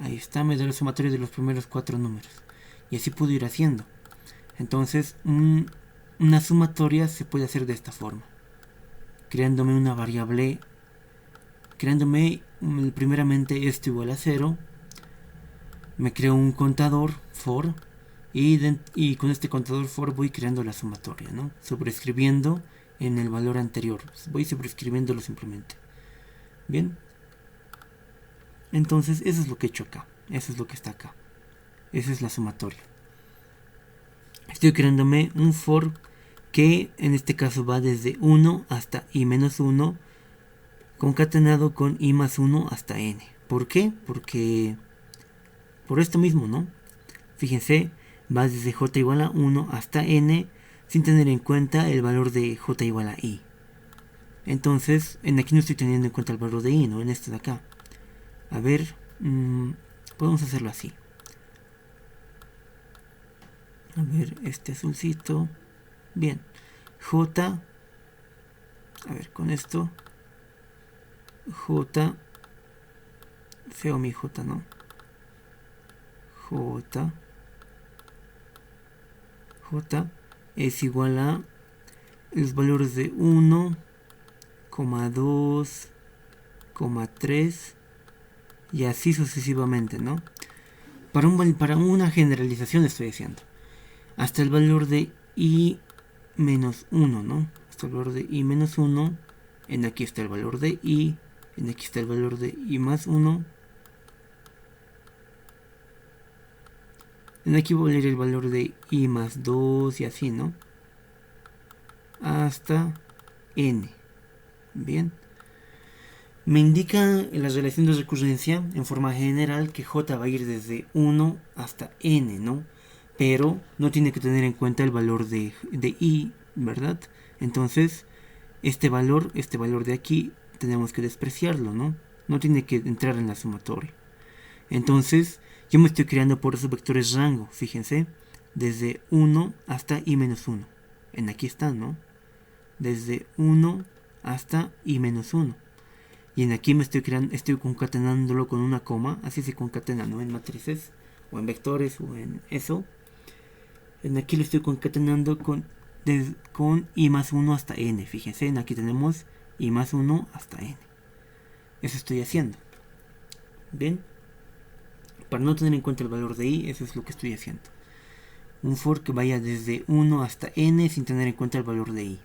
Ahí está, me da la sumatoria de los primeros 4 números. Y así puedo ir haciendo. Entonces, un una sumatoria se puede hacer de esta forma, creándome una variable, creándome primeramente esto igual a 0, me creo un contador for y con este contador for voy creando la sumatoria, ¿no? Sobrescribiendo en el valor anterior, voy sobrescribiéndolo simplemente. Bien, entonces eso es lo que he hecho acá, eso es lo que está acá, esa es la sumatoria. Estoy creándome un for que en este caso va desde 1 hasta i menos 1 concatenado con i más 1 hasta n. ¿Por qué? Porque por esto mismo, ¿no? Fíjense, va desde j igual a 1 hasta n sin tener en cuenta el valor de j igual a i. Entonces, en aquí no estoy teniendo en cuenta el valor de i, ¿no? En este de acá. A ver, podemos hacerlo así. A ver, este azulcito. Bien, j, a ver, con esto, j, feo mi j, ¿no? J es igual a los valores de 1, 2, 3 y así sucesivamente, ¿no? Para una generalización estoy haciendo. Hasta el valor de i menos 1, ¿no? Hasta el valor de i menos 1. En aquí está el valor de i. En aquí está el valor de i más 1. En aquí voy a leer el valor de i más 2 y así, ¿no? Hasta n. Bien. Me indica en la relación de recurrencia en forma general que j va a ir desde 1 hasta n, ¿no? Pero no tiene que tener en cuenta el valor de i, ¿verdad? Entonces, este valor de aquí, tenemos que despreciarlo, ¿no? No tiene que entrar en la sumatoria. Entonces, yo me estoy creando por esos vectores rango, fíjense, desde 1 hasta i menos 1. En aquí están, ¿no? Desde 1 hasta i menos 1. Y en aquí estoy concatenándolo con una coma, así se concatena, ¿no? En matrices, o en vectores, o en eso. En aquí lo estoy concatenando con i más 1 hasta n, fíjense, en aquí tenemos i más 1 hasta n. Eso estoy haciendo. Bien. Para no tener en cuenta el valor de i, eso es lo que estoy haciendo. Un for que vaya desde 1 hasta n sin tener en cuenta el valor de i.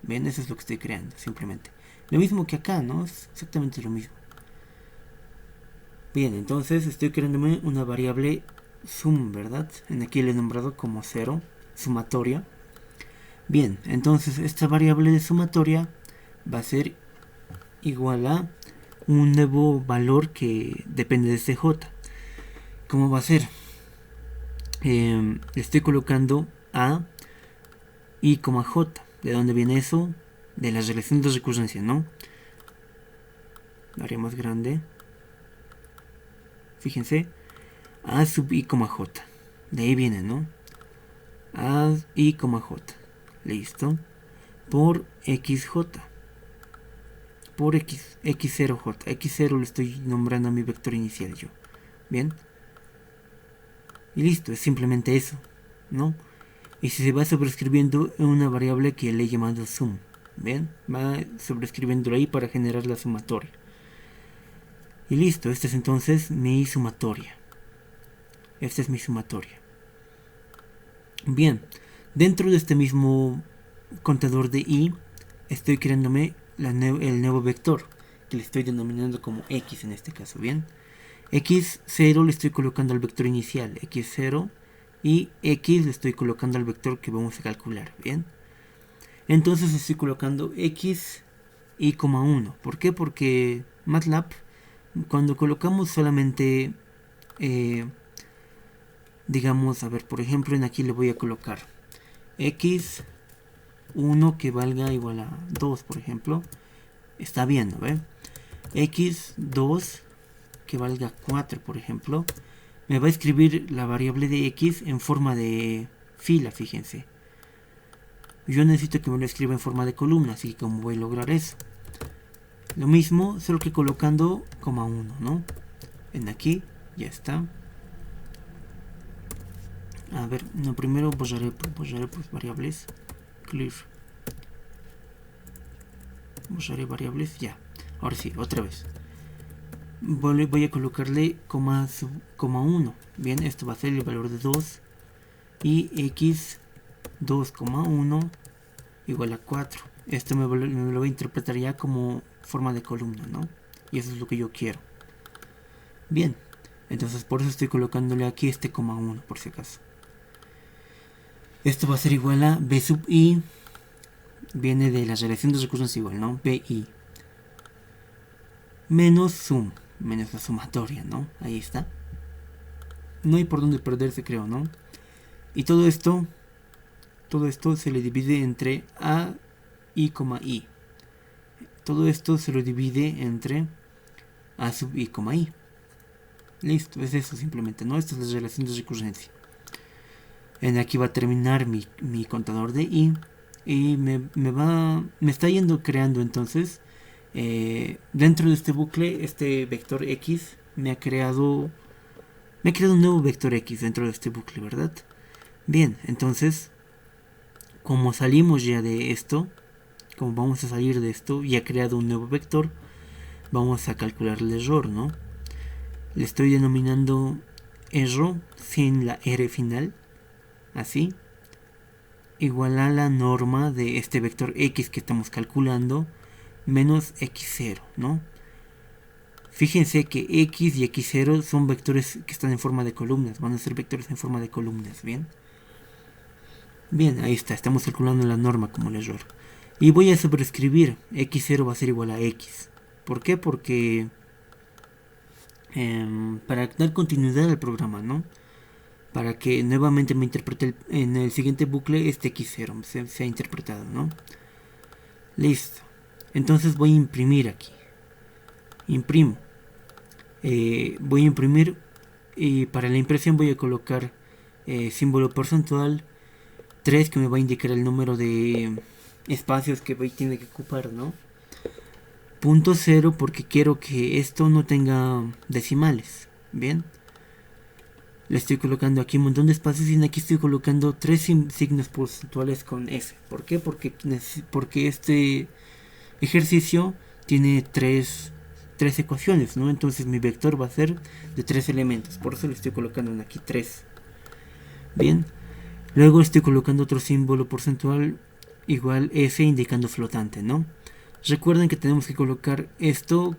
Bien, eso es lo que estoy creando, simplemente. Lo mismo que acá, ¿no? Es exactamente lo mismo. Bien, entonces estoy creándome una variable sum, ¿verdad? En aquí le he nombrado como 0, sumatoria. Bien, entonces esta variable de sumatoria va a ser igual a un nuevo valor que depende de este j. ¿Cómo va a ser? Le estoy colocando a i, j. ¿De dónde viene eso? De la relación de recurrencia, ¿no? La área más grande. Fíjense. A sub i, j. De ahí viene, ¿no? A i, j. Listo. Por xj. Por x0j. X0 le estoy nombrando a mi vector inicial yo. Bien. Y listo, es simplemente eso, ¿no? Y si se va sobrescribiendo en una variable que le he llamado sum. Bien, va sobrescribiéndolo ahí para generar la sumatoria. Y listo, esta es entonces mi sumatoria. Esta es mi sumatoria. Bien, dentro de este mismo contador de i, estoy creándome el nuevo vector, que le estoy denominando como x en este caso, ¿bien? x0 le estoy colocando al vector inicial, x0, y x le estoy colocando al vector que vamos a calcular, ¿bien? Entonces estoy colocando x y 1. ¿Por qué? Porque MATLAB, cuando colocamos solamente, digamos, a ver, por ejemplo, en aquí le voy a colocar x1 que valga igual a 2, por ejemplo. Está bien, ¿no? ¿Ve? x2 que valga 4, por ejemplo. Me va a escribir la variable de x en forma de fila, fíjense. Yo necesito que me lo escriba en forma de columna, así que ¿cómo voy a lograr eso? Lo mismo, solo que colocando coma 1, ¿no? En aquí, ya está. A ver, no, primero borraré pues variables. clear. Borraré variables, ya. Ahora sí, otra vez. Voy a colocarle coma 1. Bien, esto va a ser el valor de 2. Y x 2,1 igual a 4. Esto me lo voy a interpretar ya como forma de columna, ¿no? Y eso es lo que yo quiero. Bien, entonces por eso estoy colocándole aquí este coma 1, por si acaso. Esto va a ser igual a b sub i. Viene de la relación de recursos igual, ¿no? bi menos sum, menos la sumatoria, ¿no? Ahí está. No hay por dónde perderse, creo, ¿no? Y todo esto se le divide entre a i, i. Todo esto se lo divide entre a sub i, i. Listo, es eso simplemente, ¿no? Esta es la relación de recurrencia. En aquí va a terminar mi contador de i. Y me está yendo creando entonces dentro de este bucle, este vector x me ha creado un nuevo vector x dentro de este bucle, ¿verdad? Bien, entonces como salimos ya de esto, como vamos a salir de esto y ha creado un nuevo vector, vamos a calcular el error, ¿no? Le estoy denominando error sin la r final, así, igual a la norma de este vector x que estamos calculando menos x0, ¿no? Fíjense que x y x0 son vectores que están en forma de columnas, van a ser vectores en forma de columnas, ¿bien? Bien, ahí está, estamos calculando la norma como el error. Y voy a sobreescribir, x0 va a ser igual a x. ¿Por qué? Porque para dar continuidad al programa, ¿no? Para que nuevamente me interprete en el siguiente bucle este x0 se ha interpretado, ¿no? Listo. Entonces voy a imprimir aquí. Imprimo. Voy a imprimir y para la impresión voy a colocar símbolo porcentual 3 que me va a indicar el número de espacios que tiene que ocupar, ¿no? Punto 0 porque quiero que esto no tenga decimales. Bien. Le estoy colocando aquí un montón de espacios y aquí estoy colocando 3 signos porcentuales con F. ¿Por qué? Porque este ejercicio tiene 3 ecuaciones, ¿no? Entonces mi vector va a ser de 3 elementos. Por eso le estoy colocando aquí 3. Bien. Luego estoy colocando otro símbolo porcentual igual F indicando flotante, ¿no? Recuerden que tenemos que colocar esto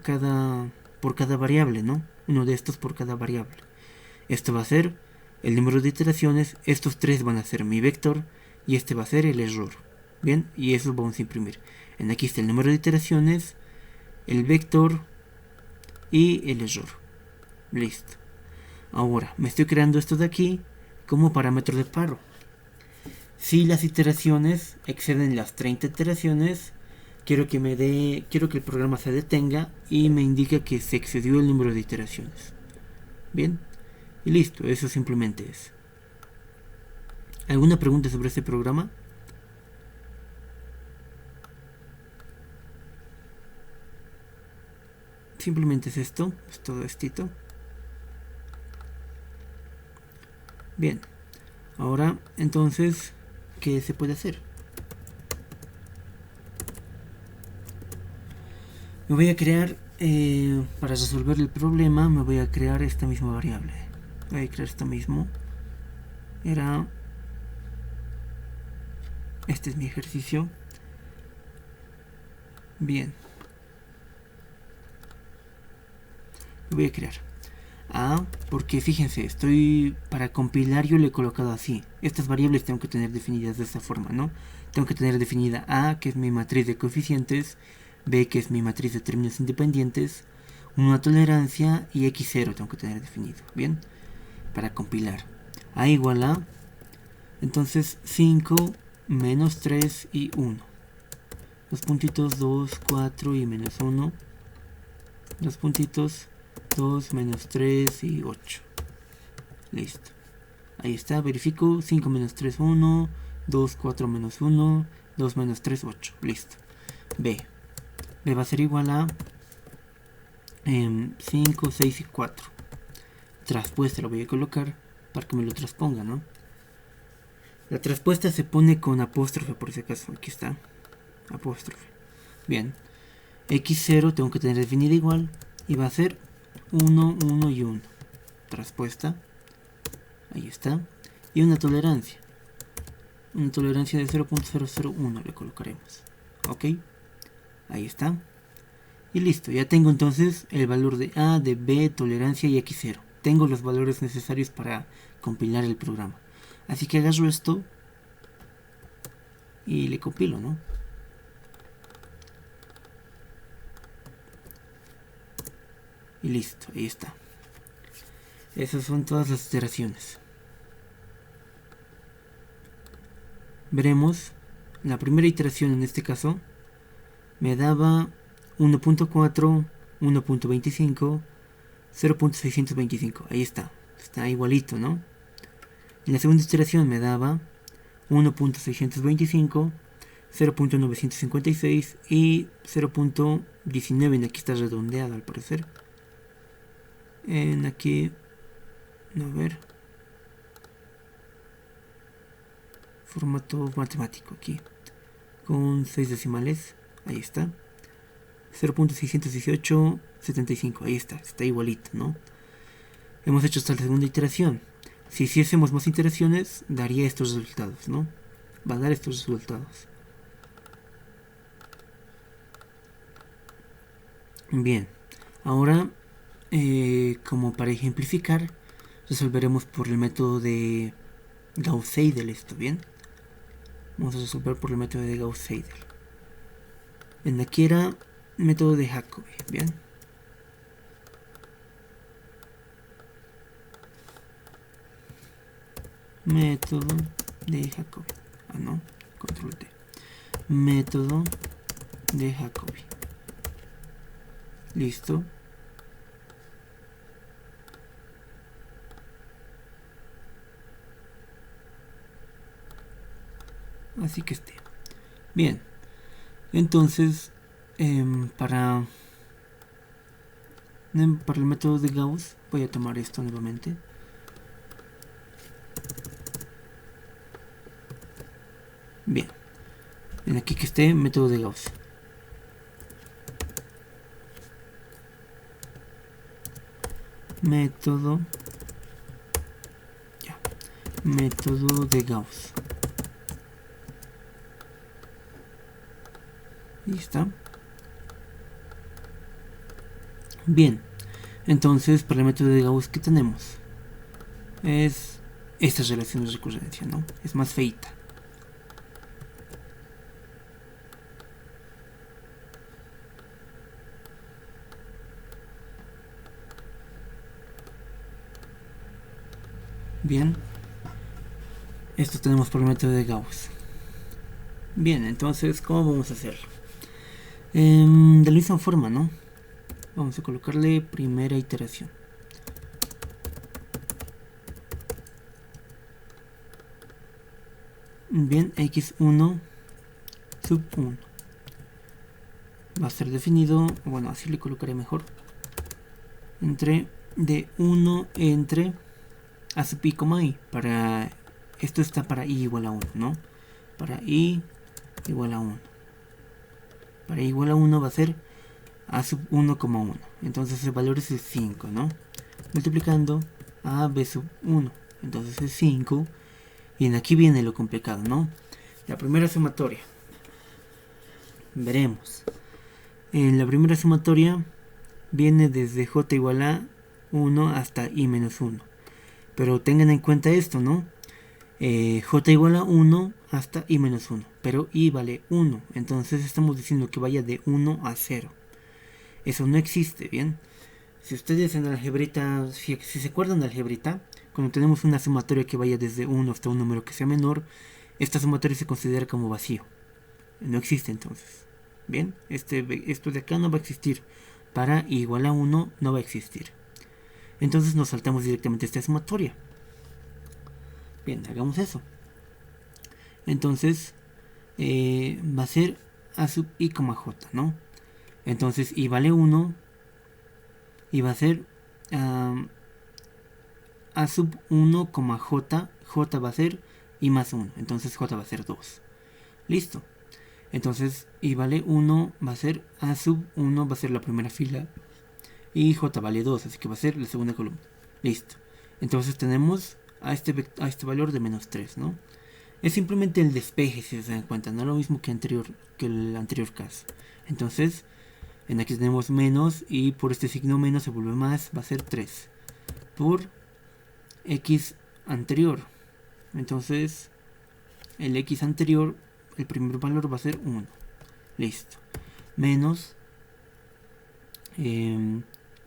por cada variable, ¿no? Uno de estos por cada variable. Esto va a ser el número de iteraciones, estos 3 van a ser mi vector y este va a ser el error. Bien, y eso vamos a imprimir. Aquí está el número de iteraciones, el vector y el error. Listo. Ahora, me estoy creando esto de aquí como parámetro de paro. Si las iteraciones exceden las 30 iteraciones, quiero que el programa se detenga y me indique que se excedió el número de iteraciones. Bien, y listo, eso simplemente es. ¿Alguna pregunta sobre este programa? Simplemente es esto, es todo esto. Bien, ahora entonces, ¿qué se puede hacer? Me voy a crear, para resolver el problema, me voy a crear esta misma variable. Voy a crear esto mismo. Este es mi ejercicio. Bien. Lo voy a crear. Porque fíjense, para compilar yo le he colocado así. Estas variables tengo que tener definidas de esta forma, ¿no? Tengo que tener definida A, que es mi matriz de coeficientes, B, que es mi matriz de términos independientes, una tolerancia y x0 tengo que tener definido, ¿bien? Para compilar. A igual a, entonces 5, menos 3 y 1. Los puntitos 2, 4 y menos 1. Los puntitos 2, menos 3 y 8. Listo. Ahí está, verifico. 5 menos 3, 1. 2, 4 menos 1. 2 menos 3, 8. Listo. B. B va a ser igual a 5, 6 y 4. Traspuesta lo voy a colocar para que me lo transponga, ¿no? La respuesta se pone con apóstrofe por si acaso. Aquí está. Apóstrofe. Bien. X0 tengo que tener definida igual. Y va a ser 1, 1 y 1. Respuesta. Ahí está. Y una tolerancia. Una tolerancia de 0.001 le colocaremos. Ok. Ahí está. Y listo. Ya tengo entonces el valor de A, de B, tolerancia y X0. Tengo los valores necesarios para compilar el programa. Así que agarro esto y le compilo, ¿no? Y listo, ahí está. Esas son todas las iteraciones. Veremos. La primera iteración en este caso me daba 1.4, 1.25, 0.625. Ahí está. Está igualito, ¿no? En la segunda iteración me daba 1.625, 0.956 y 0.19. Aquí está redondeado al parecer. En aquí, a ver, formato matemático aquí, con 6 decimales. Ahí está. 0.61875. Ahí está igualito, ¿no? Hemos hecho hasta la segunda iteración. Si hiciésemos más iteraciones, daría estos resultados, ¿no? Va a dar estos resultados. Bien, ahora, como para ejemplificar, resolveremos por el método de Gauss-Seidel, ¿está bien? Vamos a resolver por el método de Gauss-Seidel. En aquí era método de Jacobi, ¿bien? Método de Jacobi. Ah, no, control T. Método de Jacobi. Listo. Así que esté. Bien. Entonces, para el método de Gauss, voy a tomar esto nuevamente. Bien. En aquí que esté método de Gauss. Método de Gauss. Ahí está. Bien, entonces para el método de Gauss, ¿qué tenemos? Es esta relación de recurrencia, ¿no? Es más feita. Bien, esto tenemos por el método de Gauss. Bien, entonces, ¿cómo vamos a hacerlo? De la misma forma, ¿no? Vamos a colocarle primera iteración. Bien, x1 sub 1 va a ser definido, bueno, así le colocaré mejor, entre de 1 entre a sub i, para esto está para i igual a 1, ¿no? Para i igual a 1. Para i igual a 1 va a ser a sub 1,1. Entonces el valor es el 5, ¿no? Multiplicando a b sub 1. Entonces es 5. Y en aquí viene lo complicado, ¿no? La primera sumatoria. Veremos. En la primera sumatoria viene desde j igual a 1 hasta i menos 1. Pero tengan en cuenta esto, ¿no? J igual a 1 hasta i menos 1. Pero i vale 1. Entonces estamos diciendo que vaya de 1 a 0. Eso no existe, ¿bien? Si ustedes en algebrita, si se acuerdan de algebrita, cuando tenemos una sumatoria que vaya desde 1 hasta un número que sea menor, esta sumatoria se considera como vacío. No existe entonces. Bien, esto de acá no va a existir. Para i igual a 1 no va a existir. Entonces nos saltamos directamente esta sumatoria. Bien, hagamos eso. Entonces va a ser a sub i, j, ¿no? Entonces i vale 1 y va a ser a sub 1, j va a ser y más 1. Entonces j va a ser 2. Listo. Entonces y vale 1 va a ser a sub 1 va a ser la primera fila. Y j vale 2, así que va a ser la segunda columna. Listo. Entonces tenemos a este valor de menos 3, ¿no? Es simplemente el despeje, si se dan cuenta, no es lo mismo que el anterior caso. Entonces, en aquí tenemos menos y por este signo menos se vuelve más, va a ser 3 por x anterior. Entonces, el x anterior, el primer valor va a ser 1. Listo. Menos el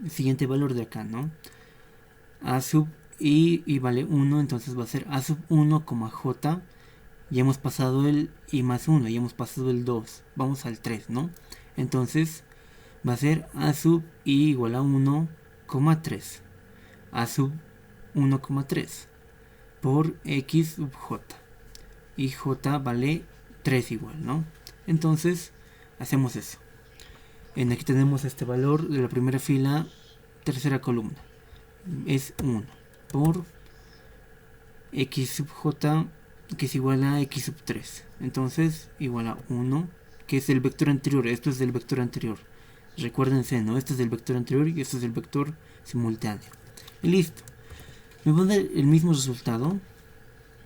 siguiente valor de acá, ¿no? A sub y vale 1, entonces va a ser a sub 1, j. Ya hemos pasado el i más 1, ya hemos pasado el 2. Vamos al 3, ¿no? Entonces va a ser a sub i igual a 1, 3. A sub 1, 3 por x sub j. Y j vale 3 igual, ¿no? Entonces hacemos eso. Aquí tenemos este valor de la primera fila, tercera columna. Es 1 por x sub j, que es igual a x sub 3. Entonces igual a 1, que es el vector anterior. Esto es del vector anterior. Recuérdense, ¿no? Este es del vector anterior y este es del vector simultáneo. Y listo. Me va a dar el mismo resultado.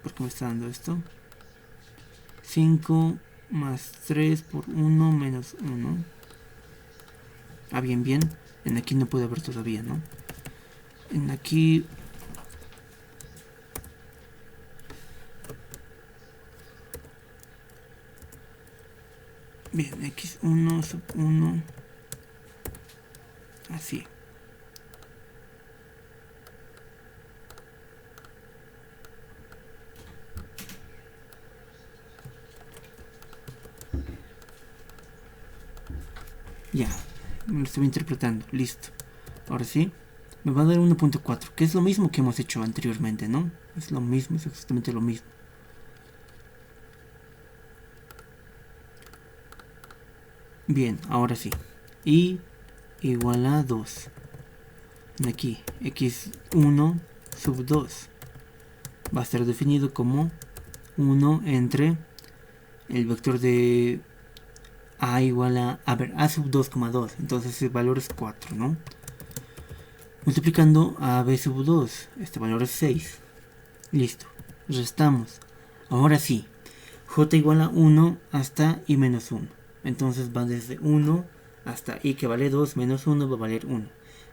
¿Por qué me está dando esto? 5 más 3 por 1 menos 1. Ah, bien, bien. En aquí no puede haber todavía, ¿no? En aquí... Bien, x1 sub 1. Así. Ya, me lo estoy interpretando, listo. Ahora sí, me va a dar 1.4, que es lo mismo que hemos hecho anteriormente, ¿no? Es lo mismo, es exactamente lo mismo. Bien, ahora sí. Y igual a 2. Aquí, x1 sub 2 va a estar definido como 1 entre el vector de a igual a ver, a sub 2,2. Entonces el valor es 4, ¿no? Multiplicando a b sub 2, este valor es 6. Listo, restamos. Ahora sí, j igual a 1 hasta i menos 1. Entonces va desde 1 hasta i que vale 2 menos 1 va a valer 1.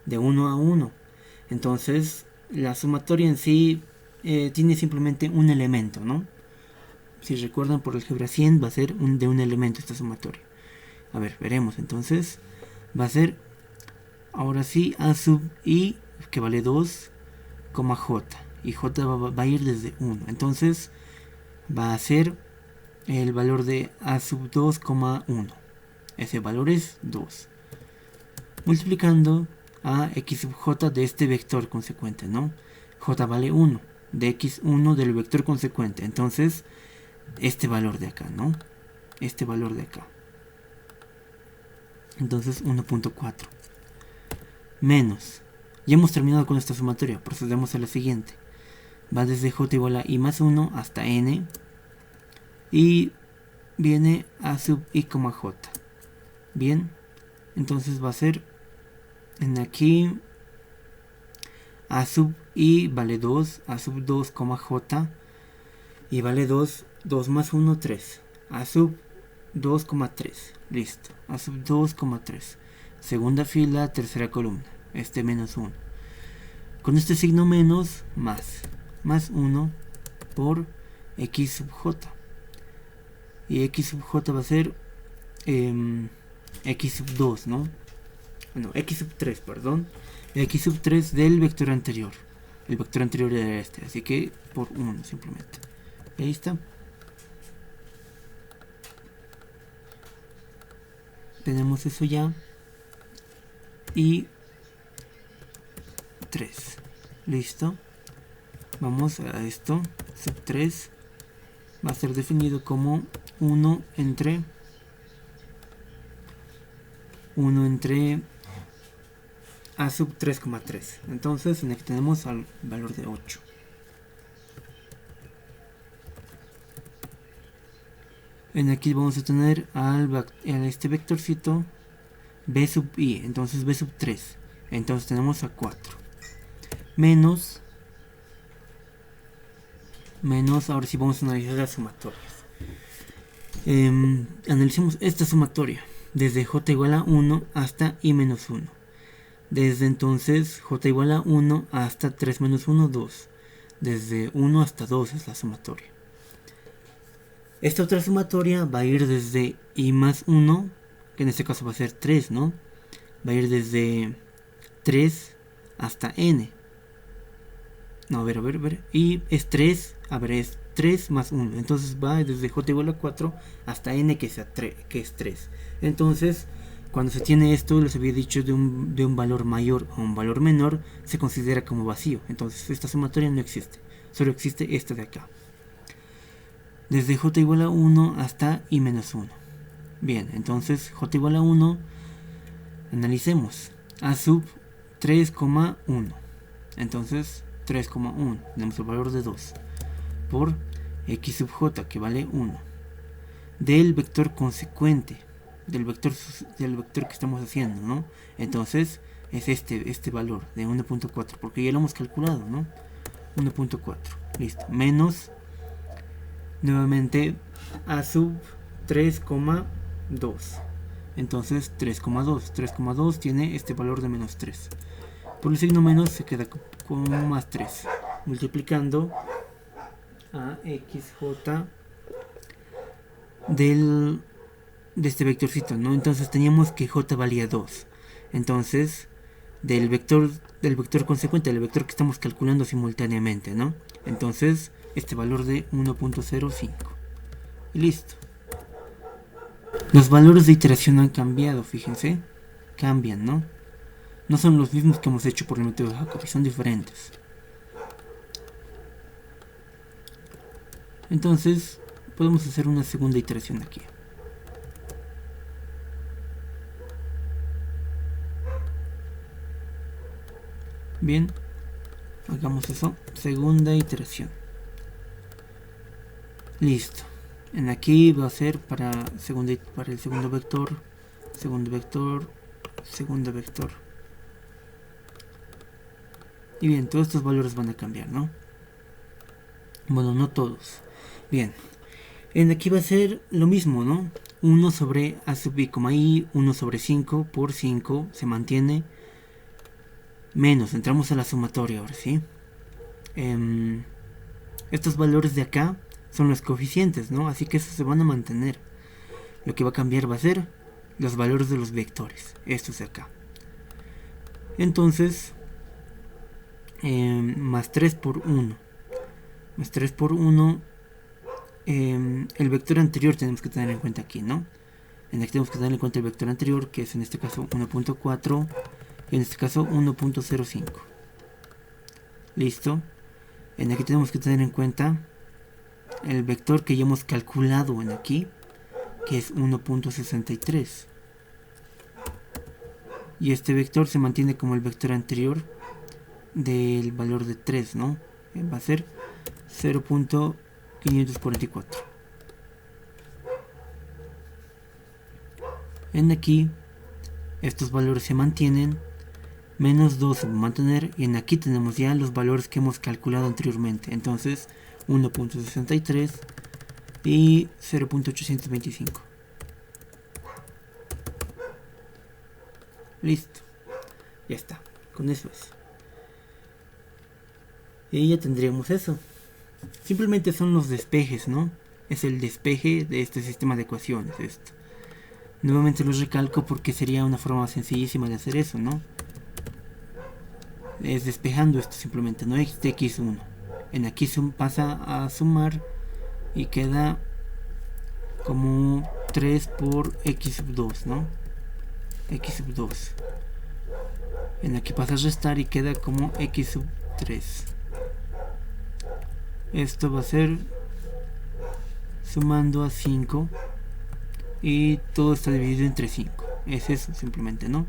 De 1 a 1. Entonces la sumatoria en sí tiene simplemente un elemento, ¿no? Si recuerdan por álgebra 100 va a ser de un elemento esta sumatoria. A ver, veremos. Entonces va a ser ahora sí a sub i que vale 2, j. Y j va a ir desde 1. Entonces va a ser el valor de a sub 2,1. Ese valor es 2. Multiplicando a x sub j de este vector consecuente, ¿no? J vale 1 de x1 del vector consecuente. Entonces, este valor de acá, ¿no? Este valor de acá. Entonces, 1.4. Menos. Ya hemos terminado con esta sumatoria. Procedemos a la siguiente. Va desde j igual a i más 1 hasta n. Y viene a sub i, j. Bien. Entonces va a ser en aquí a sub i vale 2, a sub 2, j. Y vale 2, 2 más 1, 3. A sub 2,3. Listo. A sub 2,3. Segunda fila, tercera columna. Este menos 1. Con este signo menos, más. Más 1 por x sub j. Y x sub j va a ser x sub 2, ¿no? No, x sub 3, perdón. X sub 3 del vector anterior. El vector anterior era este. Así que por 1 simplemente. Y ahí está. Tenemos eso ya. Y 3. Listo. Vamos a esto. Sub 3 va a ser definido como 1 entre a sub 3,3. Entonces aquí tenemos al valor de 8. En aquí vamos a tener a este vectorcito b sub i, entonces b sub 3. Entonces tenemos a 4. Menos, ahora sí vamos a analizar las sumatorias. Analicemos esta sumatoria, desde j igual a 1 hasta i menos 1. Desde entonces j igual a 1 hasta 3 menos 1, 2. Desde 1 hasta 2 es la sumatoria. Esta otra sumatoria va a ir desde i más 1, que en este caso va a ser 3, ¿no? Va a ir desde 3 hasta n. No, a ver. Y es 3, es 3 más 1. Entonces va desde j igual a 4 hasta n, que es 3. Entonces, cuando se tiene esto, les había dicho de un valor mayor a un valor menor, se considera como vacío. Entonces, esta sumatoria no existe. Solo existe esta de acá. Desde j igual a 1 hasta i menos 1. Bien, entonces j igual a 1, analicemos. A sub 3,1. Entonces 3,1, tenemos el valor de 2. Por x sub j, que vale 1. Del vector consecuente, del vector que estamos haciendo, ¿no? Entonces es este valor de 1.4, porque ya lo hemos calculado, ¿no? 1.4, listo. Menos, nuevamente, a sub 3,2. Entonces 3,2 tiene este valor de menos 3. Por el signo menos se queda con más 3, multiplicando a xj de este vectorcito, ¿no? Entonces teníamos que j valía 2. Entonces del vector consecuente, del vector que estamos calculando simultáneamente, ¿no? Entonces este valor de 1.05. Y listo. Los valores de iteración han cambiado, fíjense. Cambian, ¿no? No son los mismos que hemos hecho por el método de Jacobi, son diferentes. Entonces, podemos hacer una segunda iteración aquí. Bien, hagamos eso. Segunda iteración. Listo. En aquí va a ser para el segundo vector. Y bien, todos estos valores van a cambiar, ¿no? Bueno, no todos. Bien. En aquí va a ser lo mismo, ¿no? 1 sobre a sub i, i, 1 sobre 5 por 5 se mantiene. Menos, entramos a la sumatoria ahora, ¿sí? Estos valores de acá son los coeficientes, ¿no? Así que esos se van a mantener. Lo que va a cambiar va a ser los valores de los vectores, estos de acá. Entonces, más 3 por 1. Más 3 por 1. El vector anterior tenemos que tener en cuenta aquí, ¿no? En aquí tenemos que tener en cuenta el vector anterior, que es en este caso 1.4 y en este caso 1.05. Listo. En aquí tenemos que tener en cuenta el vector que ya hemos calculado en aquí, que es 1.63. Y este vector se mantiene como el vector anterior del valor de 3, ¿no? Va a ser 0.544. En aquí estos valores se mantienen, menos 2 se va a mantener, y en aquí tenemos ya los valores que hemos calculado anteriormente. Entonces 1.63 y 0.825. Listo, ya está, con eso es. Y ya tendríamos eso. Simplemente son los despejes, ¿no? Es el despeje de este sistema de ecuaciones, esto. Nuevamente los recalco porque sería una forma sencillísima de hacer eso, ¿no? Es despejando esto simplemente, no es de x1. En aquí pasa a sumar y queda como 3 por x sub 2, ¿no? X sub 2. En aquí pasa a restar y queda como x sub 3. Esto va a ser sumando a 5 y todo está dividido entre 5. Es eso simplemente, ¿no?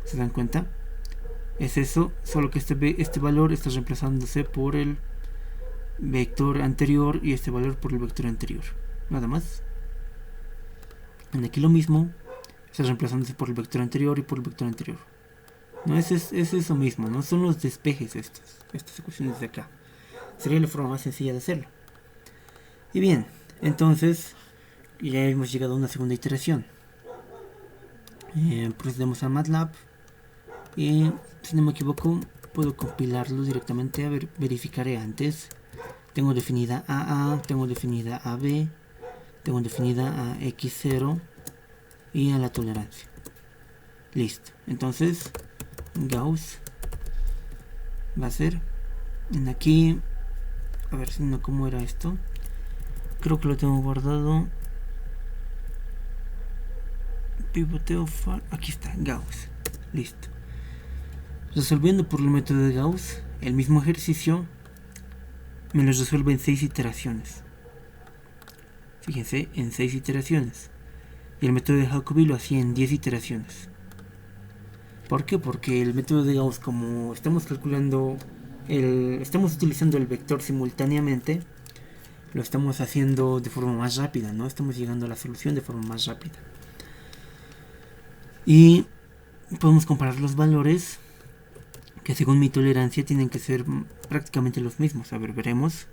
¿Se dan cuenta? Es eso, solo que este valor está reemplazándose por el vector anterior y este valor por el vector anterior. Nada más. En aquí lo mismo, está reemplazándose por el vector anterior y por el vector anterior. No, es eso mismo, ¿no? Son los despejes estas ecuaciones de acá. Sería la forma más sencilla de hacerlo. Y bien, entonces ya hemos llegado a una segunda iteración. Procedemos a MATLAB y, si no me equivoco, puedo compilarlo directamente. A ver, verificaré antes. Tengo definida AA, tengo definida AB, tengo definida a X0 y a la tolerancia. Listo. Entonces, Gauss va a ser en aquí. A ver si no, ¿cómo era esto? Creo que lo tengo guardado. Pivoteo aquí está, Gauss. Listo. Resolviendo por el método de Gauss, el mismo ejercicio me lo resuelve en 6 iteraciones. Fíjense, en 6 iteraciones. Y el método de Jacobi lo hacía en 10 iteraciones. ¿Por qué? Porque el método de Gauss, como estamos calculando, estamos utilizando el vector simultáneamente, lo estamos haciendo de forma más rápida, ¿no? Estamos llegando a la solución de forma más rápida. Y podemos comparar los valores que según mi tolerancia tienen que ser prácticamente los mismos. A ver, veremos.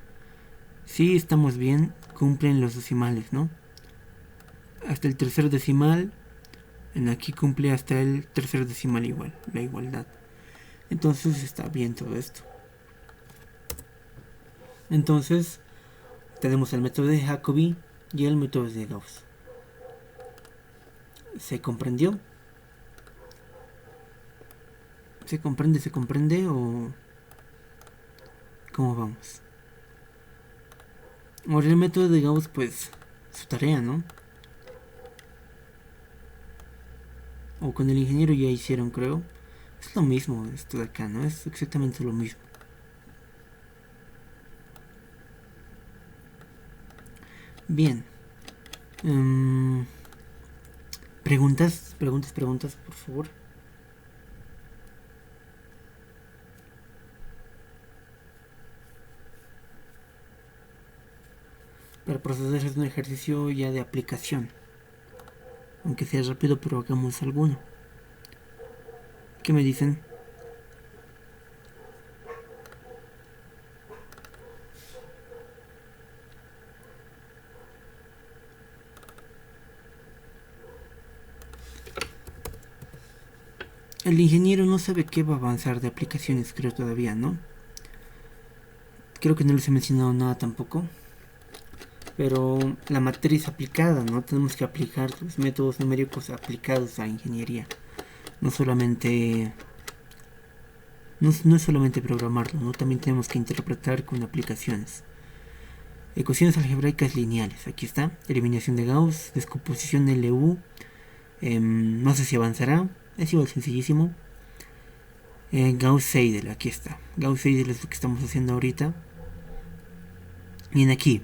Si estamos bien, cumplen los decimales, ¿no? Hasta el tercer decimal, en aquí cumple hasta el tercer decimal igual, la igualdad. Entonces está bien todo esto. Entonces tenemos el método de Jacobi y el método de Gauss. ¿Se comprendió? ¿Se comprende o cómo vamos? Ahora el método de Gauss, pues su tarea, ¿no? O con el ingeniero ya hicieron, creo. Es lo mismo esto de acá, ¿no? Es exactamente lo mismo. Bien. Preguntas, por favor. Para proceder es un ejercicio ya de aplicación. Aunque sea rápido, pero hagamos alguno. ¿Qué me dicen? El ingeniero no sabe qué va a avanzar de aplicaciones, creo todavía, ¿no? Creo que no les he mencionado nada tampoco. Pero la materia es aplicada, ¿no? Tenemos que aplicar los métodos numéricos aplicados a ingeniería. No solamente... No es solamente programarlo, ¿no? También tenemos que interpretar con aplicaciones. Ecuaciones algebraicas lineales. Aquí está. Eliminación de Gauss. Descomposición LU. No sé si avanzará. Es igual sencillísimo. Gauss-Seidel. Aquí está. Gauss-Seidel es lo que estamos haciendo ahorita. Bien, aquí.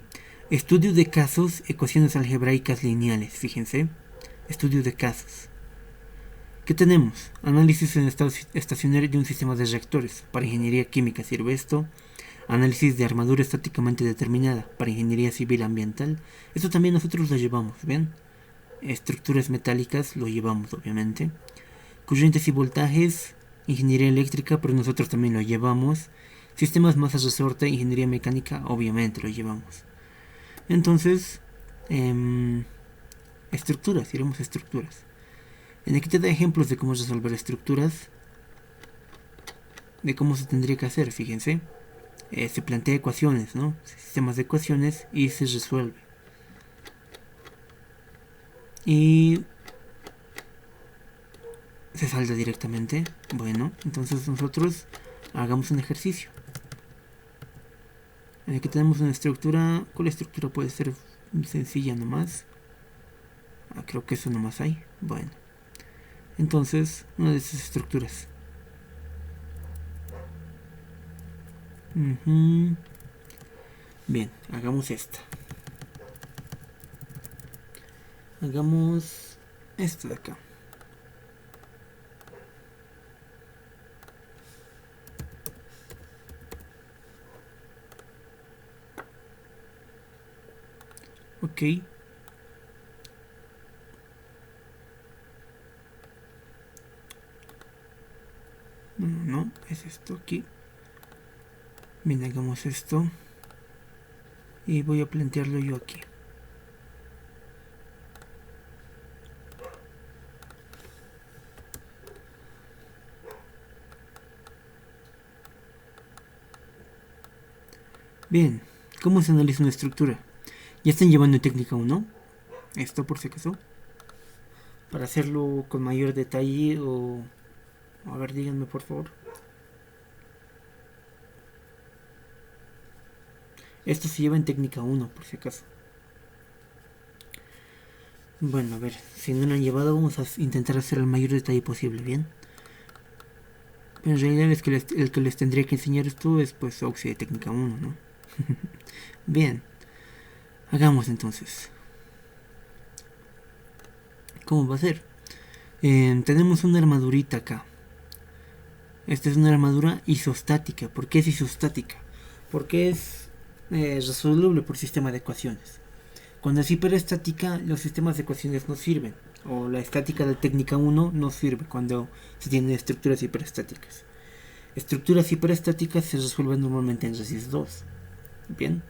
Estudio de casos. Ecuaciones algebraicas lineales. Fíjense. Estudio de casos. ¿Qué tenemos? Análisis en estado estacionario de un sistema de reactores. Para ingeniería química sirve esto. Análisis de armadura estáticamente determinada. Para ingeniería civil ambiental. Esto también nosotros lo llevamos, ¿ven? Estructuras metálicas lo llevamos, obviamente. Corrientes y voltajes. Ingeniería eléctrica, pero nosotros también lo llevamos. Sistemas masas resorte. Ingeniería mecánica, obviamente lo llevamos. Entonces, estructuras, iremos a estructuras. En aquí te da ejemplos de cómo resolver estructuras, de cómo se tendría que hacer, fíjense. Se plantea ecuaciones, ¿no? Sistemas de ecuaciones y se resuelve. Y se salda directamente. Bueno, entonces nosotros hagamos un ejercicio. Aquí tenemos una estructura. ¿Cuál estructura puede ser sencilla nomás? Creo que eso nomás hay. Bueno. Entonces, una de esas estructuras. Bien, hagamos esta. Hagamos esto de acá. Ok. No, es esto aquí. Bien, hagamos esto. Y voy a plantearlo yo aquí. Bien, ¿cómo se analiza una estructura? ¿Ya están llevando técnica 1? Esto por si acaso. Para hacerlo con mayor detalle o... A ver, díganme por favor. Esto se lleva en técnica 1 por si acaso. Bueno, a ver, si no lo han llevado vamos a intentar hacer el mayor detalle posible, ¿bien? Pero en realidad es que el que les tendría que enseñar esto es pues Oxy de técnica 1, ¿no? Bien, hagamos entonces. ¿Cómo va a ser? Tenemos una armadurita acá. Esta es una armadura isostática. ¿Por qué es isostática? Porque es resoluble por sistema de ecuaciones. Cuando es hiperestática, los sistemas de ecuaciones no sirven. O la estática de técnica 1 no sirve cuando se tienen estructuras hiperestáticas. Estructuras hiperestáticas se resuelven normalmente en Resist 2. Bien.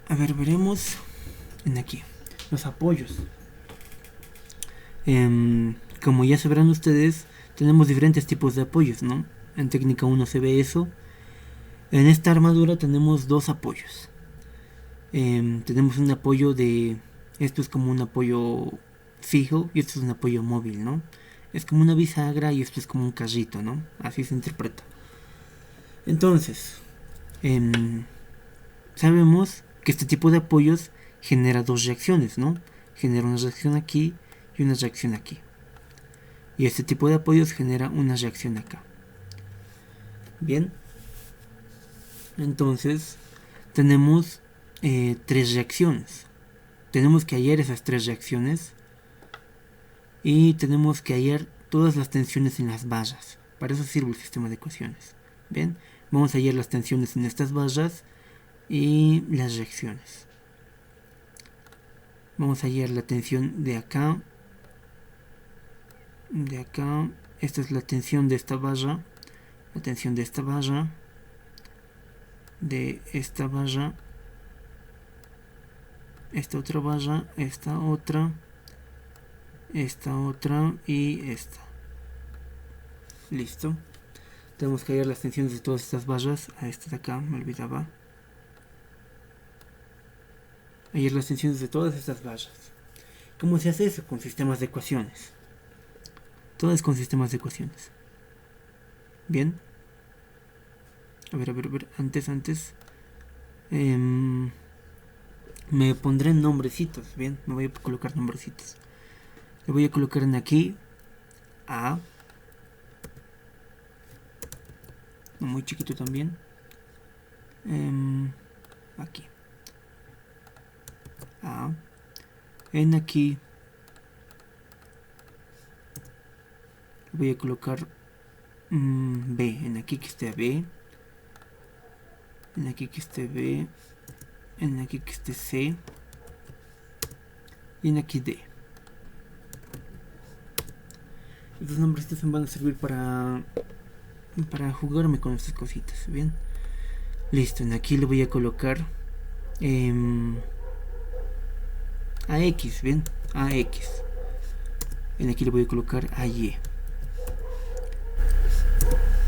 A ver, veremos en aquí los apoyos. Como ya sabrán ustedes, tenemos diferentes tipos de apoyos, ¿no? En técnica 1 se ve eso. En esta armadura tenemos dos apoyos. Tenemos un apoyo de... Esto es como un apoyo fijo y esto es un apoyo móvil, ¿no? Es como una bisagra y esto es como un carrito, ¿no? Así se interpreta. Entonces, sabemos que este tipo de apoyos genera dos reacciones, ¿no? Genera una reacción aquí y una reacción aquí. Y este tipo de apoyos genera una reacción acá. Bien. Entonces, tenemos tres reacciones. Tenemos que hallar esas tres reacciones. Y tenemos que hallar todas las tensiones en las barras. Para eso sirve el sistema de ecuaciones. Bien, vamos a hallar las tensiones en estas barras y las reacciones. Vamos a hallar la tensión de acá. De acá. Esta es la tensión de esta barra. La tensión de esta barra. De esta barra. Esta otra barra. Esta otra. Esta otra y esta. Listo. Tenemos que hallar las tensiones de todas estas barras. A esta de acá, me olvidaba. Hallar las tensiones de todas estas barras. ¿Cómo se hace eso? Con sistemas de ecuaciones. Todo es con sistemas de ecuaciones. Bien. A ver. Antes. Me pondré nombrecitos. Bien, me voy a colocar nombrecitos. Le voy a colocar en aquí A. Muy chiquito también. Aquí. A. En aquí. Voy a colocar B. En aquí que esté B. En aquí que esté B. En aquí que esté C. Y en aquí D. Estos nombrecitos me van a servir para jugarme con estas cositas. Bien. Listo. En aquí le voy a colocar a X. Bien. A X. En aquí le voy a colocar a Y.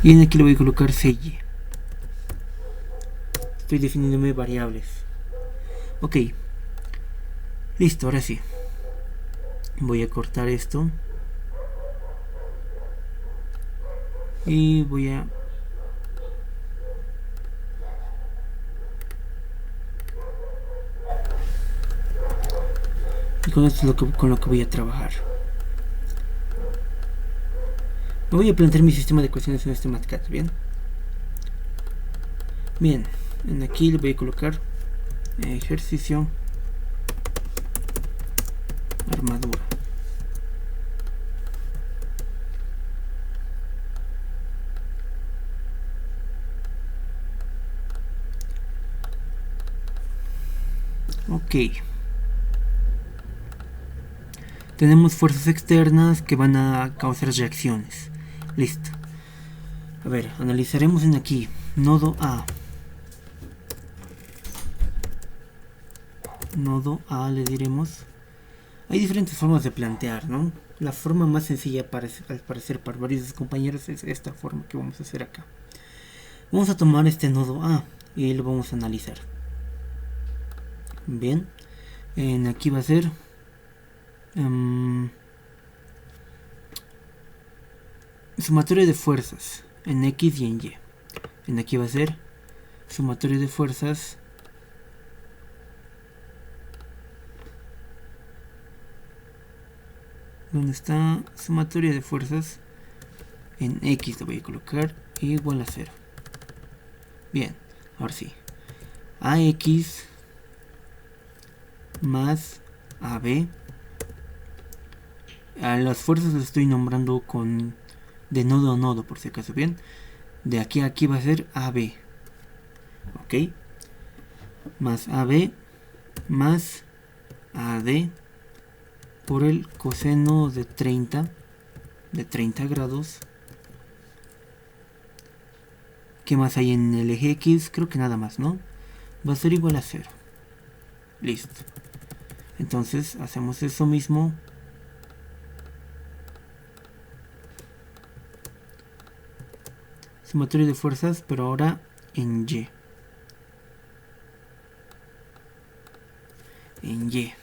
Y en aquí le voy a colocar CY. Estoy definiéndome variables. Ok. Listo, ahora sí. Voy a cortar esto. Y voy a... Y con esto es con lo que voy a trabajar. Me voy a plantear mi sistema de ecuaciones en este MATCAD, ¿bien? Bien, en aquí le voy a colocar ejercicio armadura. Ok. tenemos fuerzas externas que van a causar reacciones. Listo. A ver, analizaremos en aquí. Nodo A. Nodo A le diremos. Hay diferentes formas de plantear, ¿no? La forma más sencilla al parecer para varios de sus compañeros es esta forma que vamos a hacer acá. Vamos a tomar este nodo A y lo vamos a analizar. Bien. Aquí va a ser sumatorio de fuerzas en X y en Y. En aquí va a ser sumatorio de fuerzas donde está sumatorio de fuerzas en X, lo voy a colocar igual a 0. Bien, ahora sí, AX más AB. A las fuerzas las estoy nombrando con de nodo a nodo por si acaso. Bien, de aquí a aquí va a ser AB, ok, más AB más AD por el coseno de 30 grados. ¿Qué más hay en el eje X? Creo que nada más, ¿no? Va a ser igual a 0. Listo. Entonces hacemos eso mismo. Sumatorio de fuerzas, pero ahora en Y. En Y.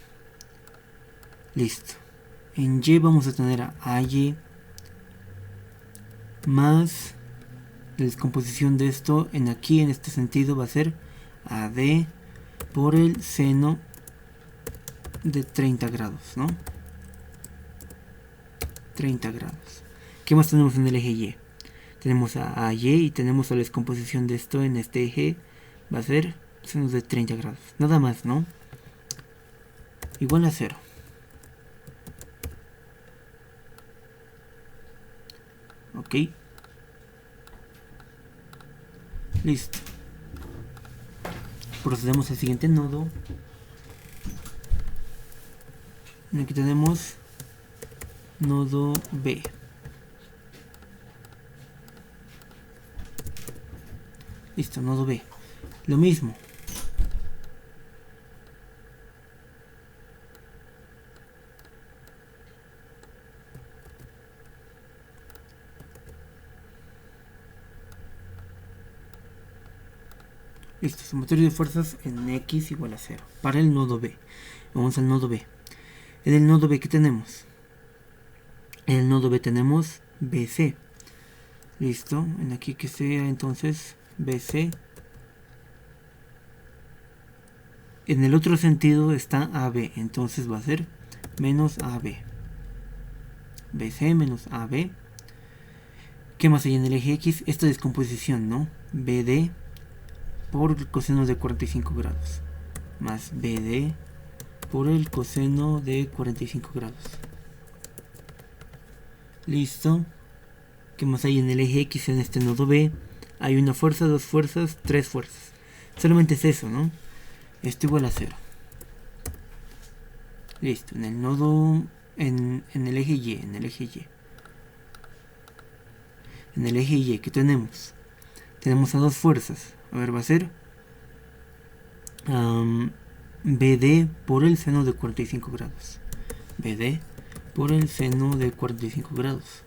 Listo. En Y vamos a tener a AY más la descomposición de esto en aquí, en este sentido, va a ser AD por el seno de 30 grados, ¿no? 30 grados. ¿Qué más tenemos en el eje Y? Tenemos a AY y tenemos la descomposición de esto en este eje, va a ser senos de 30 grados. Nada más, ¿no? Igual a 0. Ok. Listo. Procedemos al siguiente nodo. Aquí tenemos nodo B. Listo, nodo B. Lo mismo. Listo, sumatorio de fuerzas en X igual a 0. Para el nodo B. Vamos al nodo B. En el nodo B, ¿qué tenemos? En el nodo B tenemos BC. Listo, en aquí que sea entonces BC. En el otro sentido está AB, entonces va a ser menos AB. BC menos AB. ¿Qué más hay en el eje X? Esta descomposición, ¿no? BD por el coseno de 45 grados. Más BD por el coseno de 45 grados. Listo. ¿Qué más hay en el eje X en este nodo B? Hay una fuerza, dos fuerzas, tres fuerzas. Solamente es eso, ¿no? Esto igual a 0. Listo. En el nodo... En el eje Y. En el eje Y. En el eje Y, ¿qué tenemos? Tenemos a dos fuerzas. A ver, va a ser... BD por el seno de 45 grados. BD por el seno de 45 grados.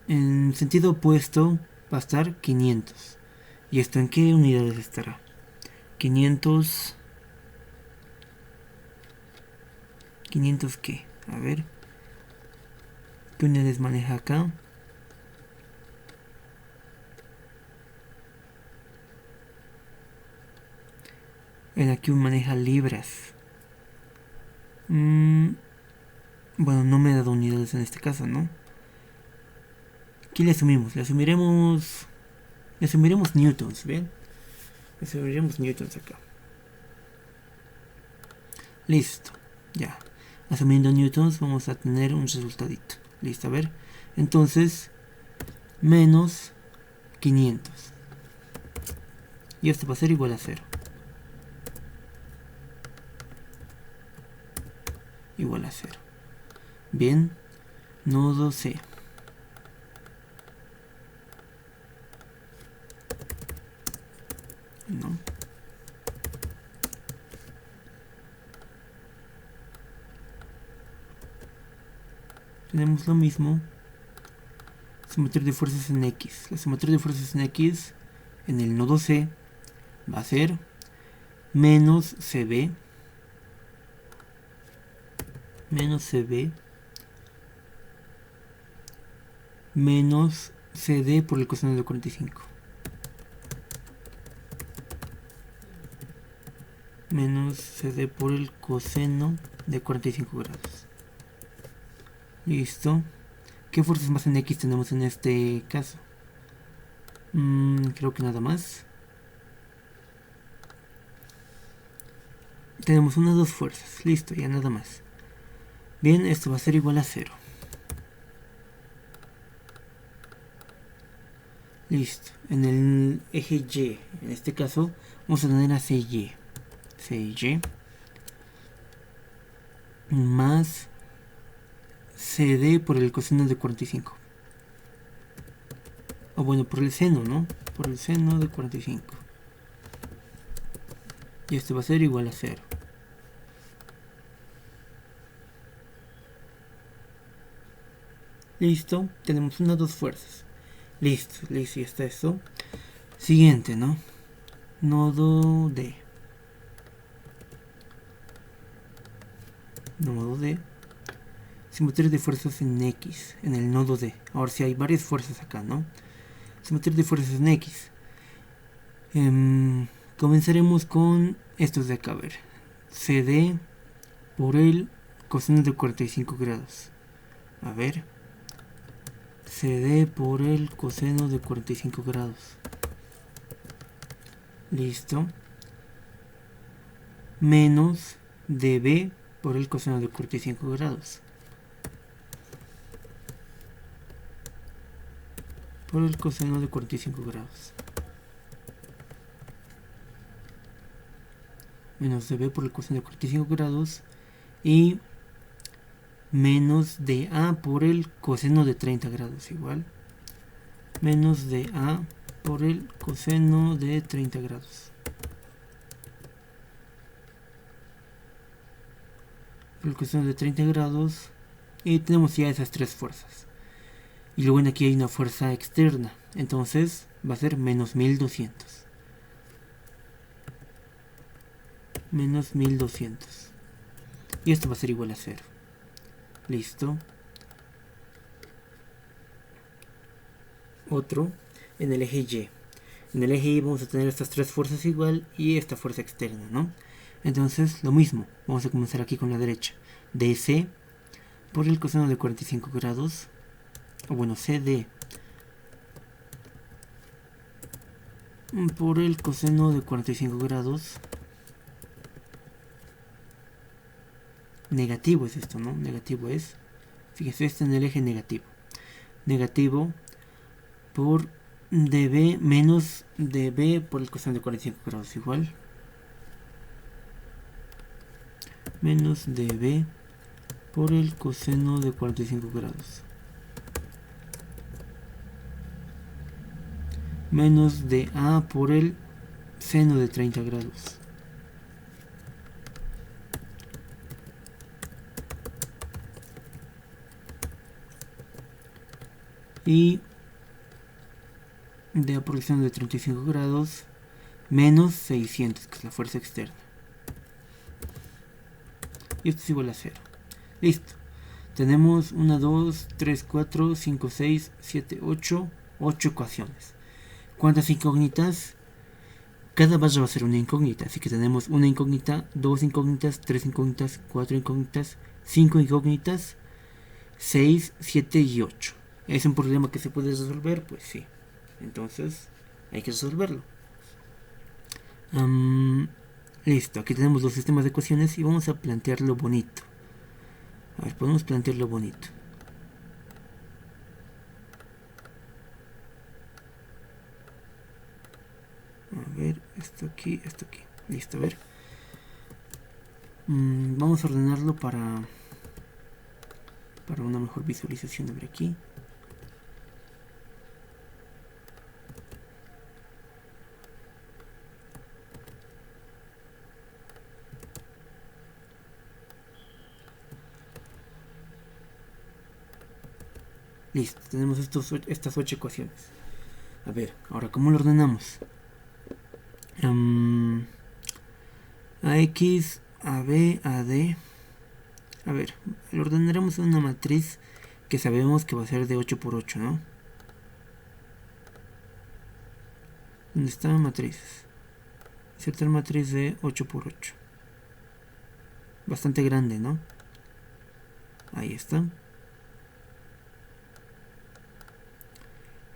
En sentido opuesto va a estar 500. ¿Y esto en qué unidades estará? 500... ¿500 qué? A ver. ¿Qué unidades maneja acá? En aquí maneja libras. Bueno, no me ha dado unidades en este caso, ¿no? ¿Qué le asumimos? Le asumiremos newtons, ¿bien? Le asumiremos newtons acá. Listo, ya. Asumiendo newtons vamos a tener un resultadito. Listo, a ver. Entonces, menos 500. Y esto va a ser igual a 0. igual a 0. Bien, nodo C. ¿No? Tenemos lo mismo. Sumatoria de fuerzas en X. La sumatoria de fuerzas en X en el nodo C va a ser menos CB menos CD por el coseno de 45. Menos CD por el coseno de 45 grados. Listo. ¿Qué fuerzas más en X tenemos en este caso? Creo que nada más. Tenemos unas dos fuerzas. Listo, ya nada más. Bien, esto va a ser igual a 0. Listo. En el eje Y, en este caso, vamos a tener a CY. CY más CD por el coseno de 45. O bueno, por el seno, ¿no? Por el seno de 45. Y esto va a ser igual a 0. Listo. Tenemos unas dos fuerzas. Listo, ya está esto. Siguiente, ¿no? Nodo D. Nodo D. Sumatoria de fuerzas en X, en el nodo D. Ahora sí hay varias fuerzas acá, ¿no? Sumatoria de fuerzas en X. Comenzaremos con estos de acá, a ver. CD por el coseno de 45 grados. A ver. CD por el coseno de 45 grados. Listo. Menos DB por el coseno de 45 grados. Por el coseno de 45 grados. Menos dB por el coseno de 45 grados. Y menos dA por el coseno de 30 grados. Igual. Menos dA por el coseno de 30 grados. Por el coseno de 30 grados. Y tenemos ya esas tres fuerzas. Y luego aquí hay una fuerza externa. Entonces va a ser menos 1200. Menos 1200. Y esto va a ser igual a 0. Listo. Otro en el eje Y. En el eje Y vamos a tener estas tres fuerzas igual y esta fuerza externa, ¿no? Entonces lo mismo. Vamos a comenzar aquí con la derecha. DC por el coseno de 45 grados. O bueno, CD por el coseno de 45 grados. Negativo es esto, ¿no? Negativo es, fíjese, esto en el eje negativo. Negativo por dB menos dB por el coseno de 45 grados igual. Menos dB por el coseno de 45 grados. Menos dA por el seno de 30 grados. Y de por el seno de 35 grados menos 600, que es la fuerza externa. Y esto es igual a 0. Listo. Tenemos 1, 2, 3, 4, 5, 6, 7, 8 ecuaciones. ¿Cuántas incógnitas? Cada valla va a ser una incógnita, así que tenemos una incógnita, 2 incógnitas, 3 incógnitas, 4 incógnitas, 5 incógnitas, 6, 7 y 8. ¿Es un problema que se puede resolver? Pues sí. Entonces hay que resolverlo. Listo, aquí tenemos los sistemas de ecuaciones y vamos a plantearlo bonito. A ver, podemos plantearlo bonito. A ver, esto aquí, esto aquí. Listo, a ver. Vamos a ordenarlo para para una mejor visualización. A ver aquí. Listo, tenemos estas 8 ecuaciones. A ver, ahora, ¿cómo lo ordenamos? AX, AB, AD. A ver, lo ordenaremos en una matriz que sabemos que va a ser de 8 por 8, ¿no? ¿Dónde está la matriz? Insertar matriz de 8 por 8. Bastante grande, ¿no? Ahí está.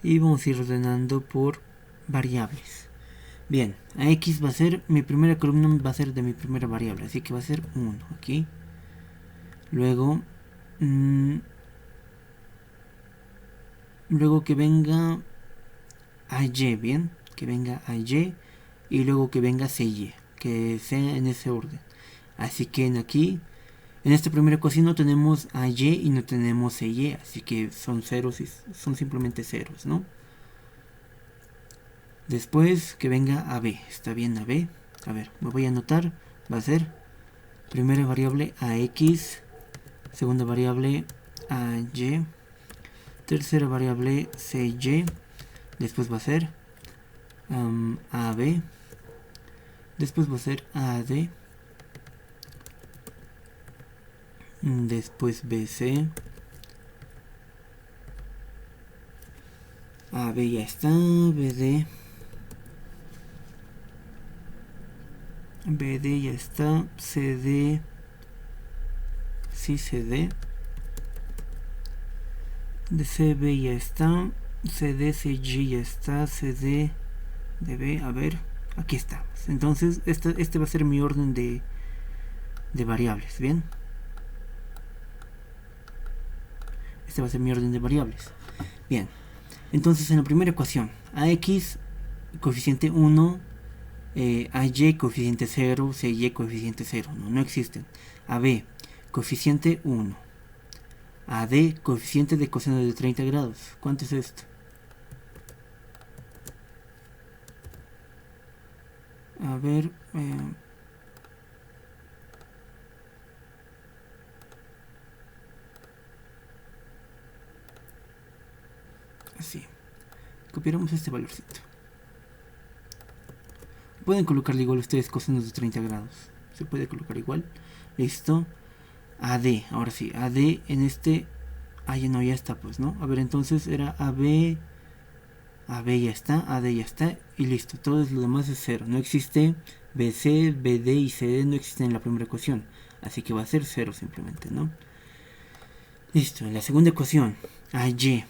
Y vamos a ir ordenando por variables. Bien, AX va a ser, mi primera columna va a ser de mi primera variable, así que va a ser 1 aquí. Luego, luego que venga AY, bien, que venga AY y luego que venga CY, que sea en ese orden. Así que aquí, en esta primera ecuación no tenemos AY y no tenemos CY, así que son ceros y son simplemente ceros, ¿no? Después que venga AB, está bien AB. A ver, me voy a anotar, va a ser primera variable AX, segunda variable AY, tercera variable CY, después va a ser AB, después va a ser AD, después BC, AB ya está, BD ya está, CD, sí, CD, CB ya está, CD, CG ya está, CD, DB, a ver, aquí está. Entonces este va a ser mi orden de variables, ¿bien? Este va a ser mi orden de variables. Bien, entonces en la primera ecuación, AX coeficiente 1, AY coeficiente 0, CY coeficiente 0, no existen. AB coeficiente 1, AD coeficiente de coseno de 30 grados. ¿Cuánto es esto? A ver, así. Copiamos este valorcito. Pueden colocarle igual ustedes cosenos de 30 grados. Se puede colocar igual. Listo. AD, ahora sí, AD en este. Ah, ya no, ya está, pues, ¿no? A ver, entonces era AB. AB ya está, AD ya está. Y listo, todo lo demás es 0. No existe BC, BD y CD, no existen en la primera ecuación. Así que va a ser 0 simplemente, ¿no? Listo, en la segunda ecuación, AY.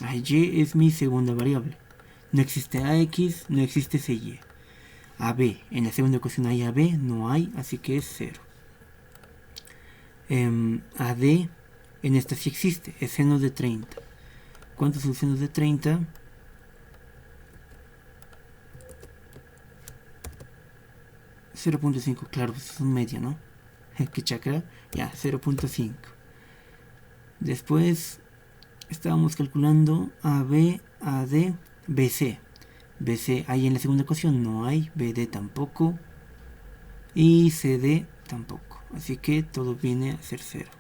AY es mi segunda variable. No existe AX, no existe CY. AB, en la segunda ecuación hay AB, no hay, así que es 0. AD, en esta sí existe, es seno de 30. ¿Cuántos son senos de 30? .5, claro, pues es un medio, ¿no? ¿Qué chakra? Ya, 0.5. Después estábamos calculando AB, AD, BC. BC hay en la segunda ecuación, no hay. BD tampoco. Y CD tampoco. Así que todo viene a ser 0.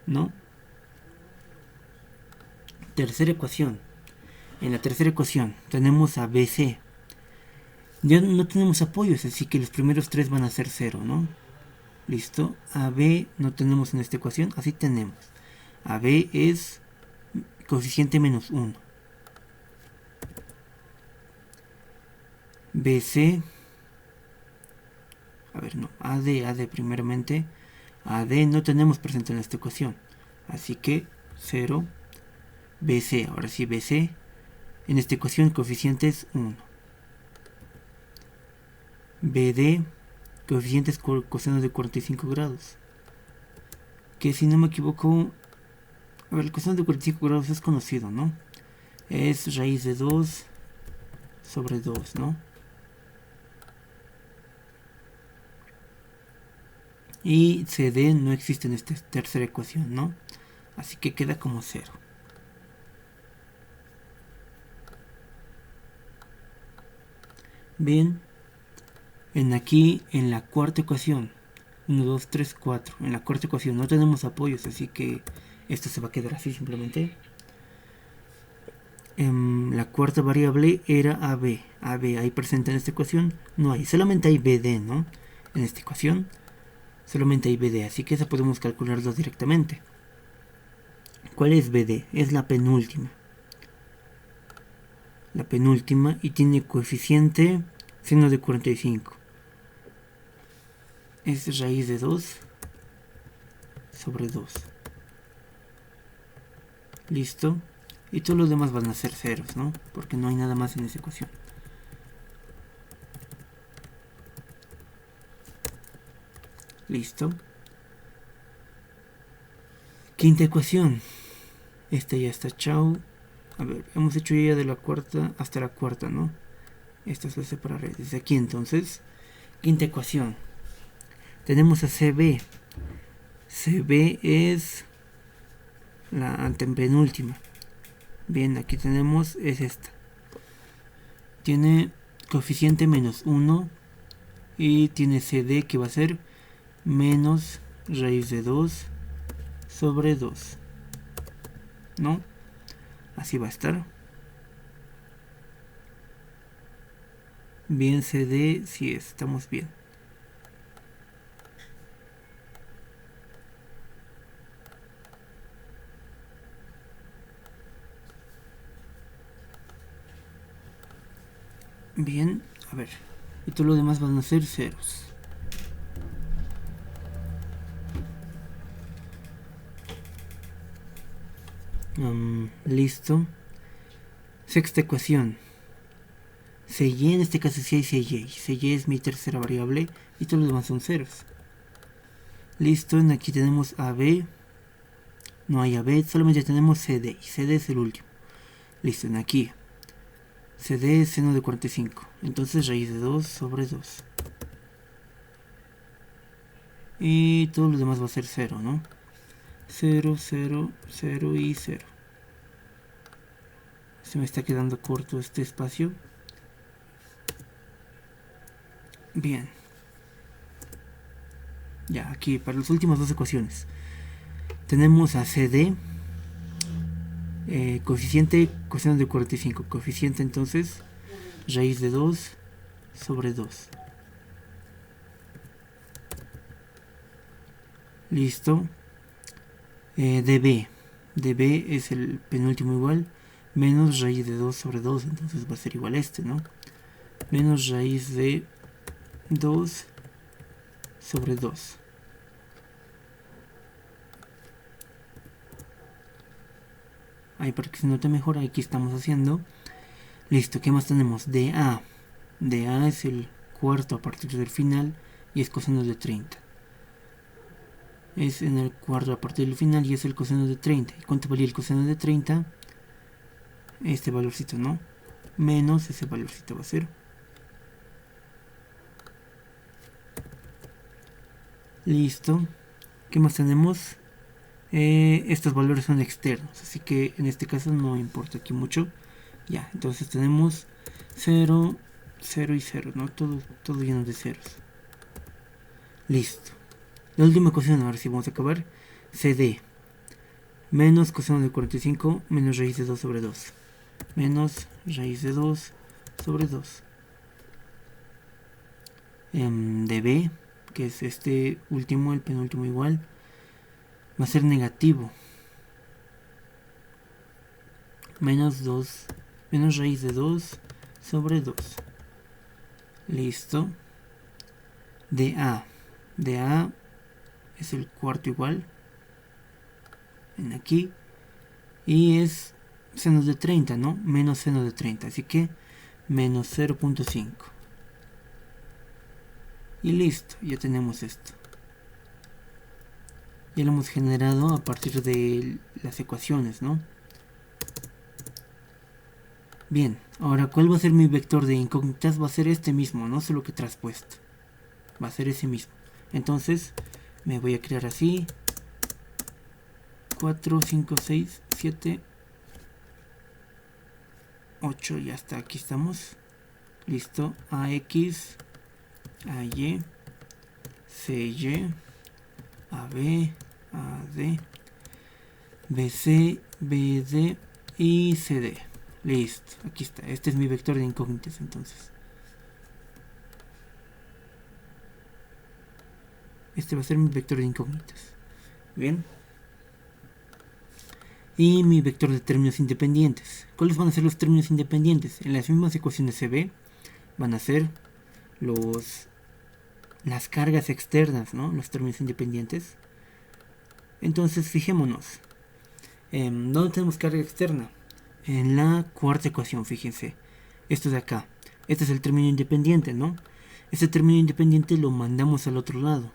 ¿No? Tercera ecuación. En la tercera ecuación tenemos a BC. Ya no tenemos apoyos, así que los primeros 3 van a ser 0, ¿no? Listo. AB no tenemos en esta ecuación, así tenemos. AB es coeficiente menos 1. BC. A ver, no. AD primeramente. AD no tenemos presente en esta ecuación. Así que 0. BC, ahora sí BC. En esta ecuación coeficiente es 1. BD, coeficiente es coseno de 45 grados. Que si no me equivoco, a ver, el coseno de 45 grados es conocido, ¿no? Es raíz de 2 sobre 2, ¿no? Y CD no existe en esta tercera ecuación, ¿no? Así que queda como 0. Bien. Aquí, en la cuarta ecuación. 1, 2, 3, 4. En la cuarta ecuación no tenemos apoyos, así que esto se va a quedar así simplemente. La cuarta variable era AB. AB ahí presente en esta ecuación no hay, solamente hay BD, ¿no? En esta ecuación solamente hay BD, así que esa podemos calcularla directamente. ¿Cuál es BD? Es la penúltima. La penúltima y tiene coeficiente seno de 45. Es raíz de 2 sobre 2. Listo. Y todos los demás van a ser ceros, ¿no? Porque no hay nada más en esa ecuación. Listo. Quinta ecuación. Esta ya está, chao. A ver, hemos hecho ya de la cuarta hasta la cuarta, ¿no? Esta es la separaré desde aquí entonces. Quinta ecuación. Tenemos a CB. CB es la antepenúltima. Bien, aquí tenemos, es esta. Tiene coeficiente menos 1 y tiene CD que va a ser menos raíz de 2 sobre 2. ¿No? Así va a estar. Bien, CD, sí, estamos bien. Bien, a ver. Y todo lo demás van a ser ceros. Listo. Sexta ecuación. CY, en este caso sí hay CY. CY es mi tercera variable y todos los demás son ceros. Listo, aquí tenemos AB. No hay AB, solamente tenemos CD. Y CD es el último. Listo, aquí. CD es seno de 45. Entonces raíz de 2 sobre 2. Y todo lo demás va a ser 0, ¿no? 0, 0, 0 y 0. Se me está quedando corto este espacio. Bien. Ya, aquí para las últimas dos ecuaciones. Tenemos a CD. Coeficiente coseno de 45. Coeficiente entonces raíz de 2 sobre 2. Listo. DB. DB es el penúltimo igual. Menos raíz de 2 sobre 2. Entonces va a ser igual a este, ¿no? Menos raíz de 2 sobre 2. Ahí para que se note mejor, aquí estamos haciendo. Listo, ¿qué más tenemos? DA. DA es el cuarto a partir del final y es coseno de 30. Es en el cuarto a partir del final y es el coseno de 30. ¿Y cuánto valía el coseno de 30? Este valorcito, ¿no? Menos ese valorcito va a ser. Listo. ¿Qué más tenemos? Estos valores son externos, así que en este caso no importa aquí mucho. Ya, entonces tenemos 0, 0 y 0, ¿no? Todo lleno de ceros. Listo. La última ecuación, ahora sí vamos a acabar. CD. Menos coseno de 45 menos raíz de 2 sobre 2. Menos raíz de 2 sobre 2. DB, que es este último, el penúltimo igual, va a ser negativo. Menos 2, menos raíz de 2 sobre 2. Listo. DA. DA es el cuarto igual. En aquí. Y es seno de 30, ¿no? Menos seno de 30. Así que menos 0.5. Y listo, ya tenemos esto. Ya lo hemos generado a partir de las ecuaciones, ¿no? Bien, ahora ¿cuál va a ser mi vector de incógnitas? Va a ser este mismo, no solo que traspuesto. Va a ser ese mismo. Entonces, Me voy a crear así. 4, 5, 6, 7, 8, ya está, aquí estamos. Listo. AX, AY, CY, AB, AD, BC, BD y CD. Listo, aquí está. Este es mi vector de incógnitas entonces. Este va a ser mi vector de incógnitas. Bien. Y mi vector de términos independientes. ¿Cuáles van a ser los términos independientes? En las mismas ecuaciones CB van a ser las cargas externas, ¿no? Los términos independientes. Entonces, fijémonos. ¿Dónde tenemos carga externa? En la cuarta ecuación, fíjense. Esto de acá. Este es el término independiente, ¿no? Este término independiente lo mandamos al otro lado.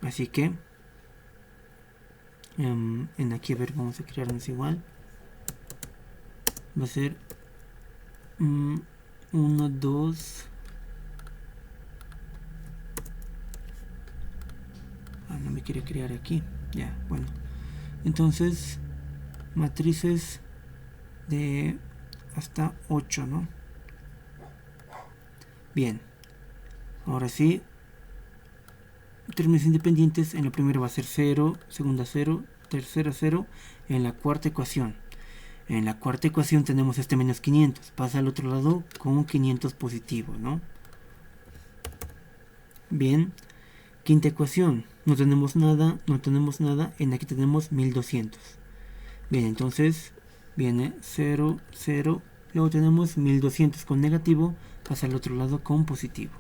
Así que en aquí, a ver, vamos a crearnos igual. Va a ser 1, 2. No me quiere crear aquí. Ya, bueno. Entonces, matrices de hasta 8, ¿no? Bien. Ahora sí. Términos independientes. En la primera va a ser 0, segunda 0, tercera 0. En la cuarta ecuación. En la cuarta ecuación tenemos este menos 500. Pasa al otro lado con 500 positivo, ¿no? Bien. Quinta ecuación. No tenemos nada, no tenemos nada. En aquí tenemos 1200. Bien, entonces viene 0, 0. Luego tenemos 1200 con negativo. Pasa al otro lado con positivo.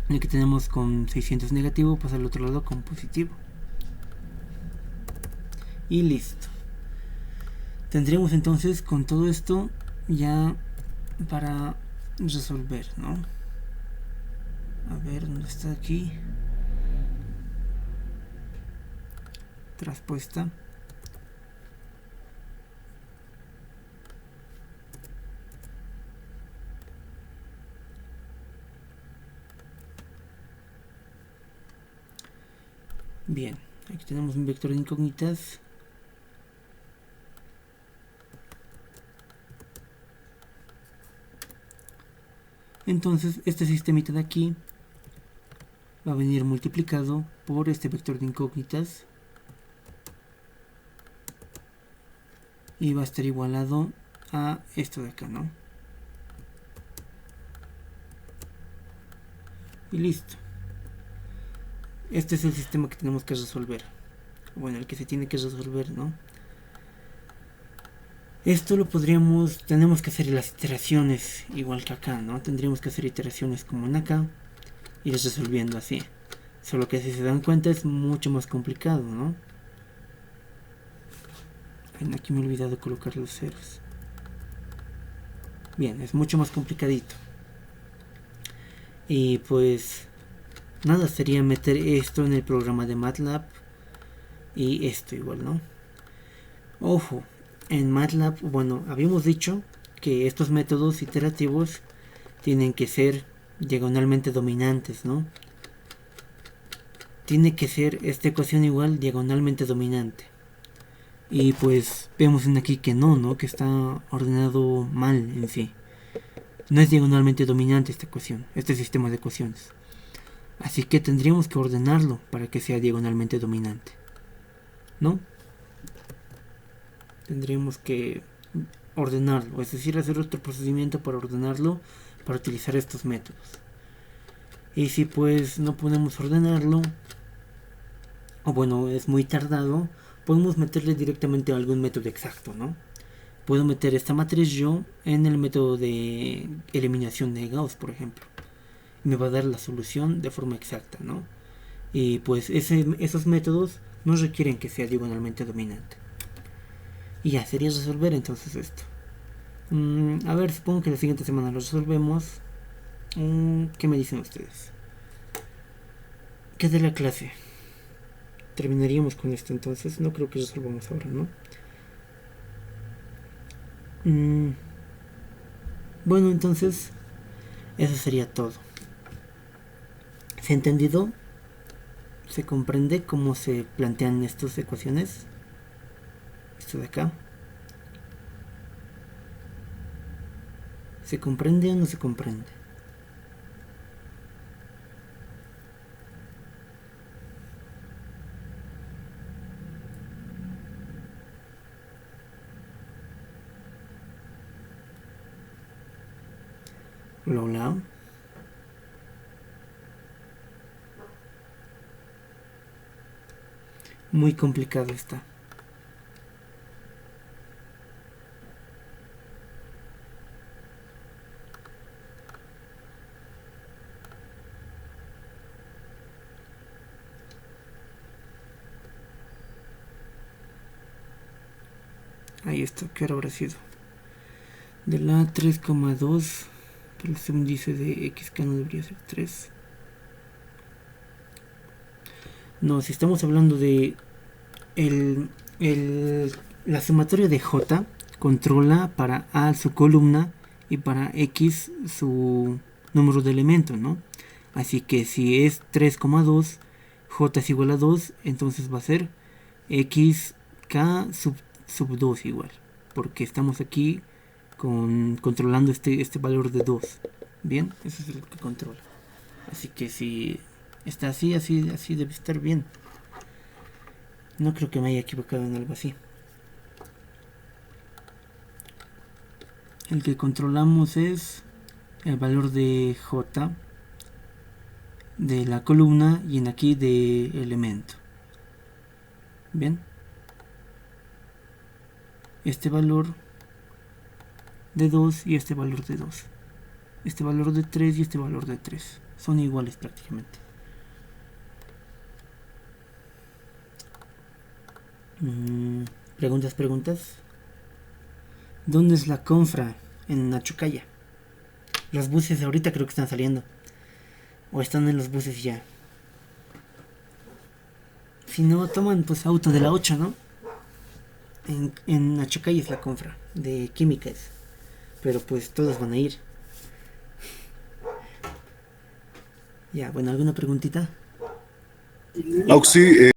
En aquí tenemos con 600 negativo. Pasa al otro lado con positivo. Y listo. Tendríamos entonces con todo esto ya para resolver, ¿no? A ver, ¿dónde está aquí? Traspuesta. Bien, aquí tenemos un vector de incógnitas. Entonces este sistemita de aquí va a venir multiplicado por este vector de incógnitas y va a estar igualado a esto de acá, ¿no? Y listo. Este es el sistema que tenemos que resolver. Bueno, el que se tiene que resolver, ¿no? Esto lo tenemos que hacer las iteraciones igual que acá, ¿no? Tendríamos que hacer iteraciones como en acá, ir resolviendo así. Solo que si se dan cuenta es mucho más complicado, ¿no? Aquí me he olvidado colocar los ceros. Bien, es mucho más complicadito. Y pues nada, sería meter esto en el programa de MATLAB y esto igual, ¿no? Ojo, en MATLAB, bueno, habíamos dicho que estos métodos iterativos tienen que ser diagonalmente dominantes, ¿no? Tiene que ser esta ecuación igual diagonalmente dominante. Y pues vemos en aquí que no, que está ordenado mal en sí. No es diagonalmente dominante esta ecuación, este sistema de ecuaciones. Así que tendríamos que ordenarlo para que sea diagonalmente dominante, ¿no? Tendríamos que ordenarlo, es decir, hacer otro procedimiento para ordenarlo, para utilizar estos métodos. Y si pues no podemos ordenarlo, o bueno, es muy tardado, podemos meterle directamente a algún método exacto, ¿no? Puedo meter esta matriz yo en el método de eliminación de Gauss, por ejemplo. Y me va a dar la solución de forma exacta, ¿no? Y pues esos métodos no requieren que sea diagonalmente dominante. Y ya, sería resolver entonces esto. A ver, supongo que la siguiente semana lo resolvemos. ¿Qué me dicen ustedes? ¿Qué de la clase? Terminaríamos con esto entonces. No creo que resolvamos ahora, ¿no? Bueno, entonces eso sería todo. ¿Se ha entendido? ¿Se comprende cómo se plantean estas ecuaciones? Esto de acá. ¿Se comprende o no se comprende? Hola, hola. Muy complicado está. Ahí está, ¿qué hora habrá sido? De la 3,2, pero según dice de xk no debería ser 3. No, si estamos hablando de la sumatoria de j controla para a su columna y para x su número de elementos, ¿no? Así que si es 3,2, j es igual a 2, entonces va a ser xk sub 2 igual, porque estamos aquí controlando este valor de 2. Bien, eso es lo que controla. Así que si está así debe estar bien. No creo que me haya equivocado en algo así. El que controlamos es el valor de j de la columna y en aquí de elemento. Bien. Este valor de 2 y este valor de 2. Este valor de 3 y este valor de 3. Son iguales prácticamente. Preguntas. ¿Dónde es la confra? En Nachocaya. Los buses ahorita creo que están saliendo. O están en los buses ya. Si no, toman pues auto de la 8, ¿no? En Nachocaya es la confra de químicas. Pero pues todos van a ir. Ya, bueno, ¿alguna preguntita? Auxi,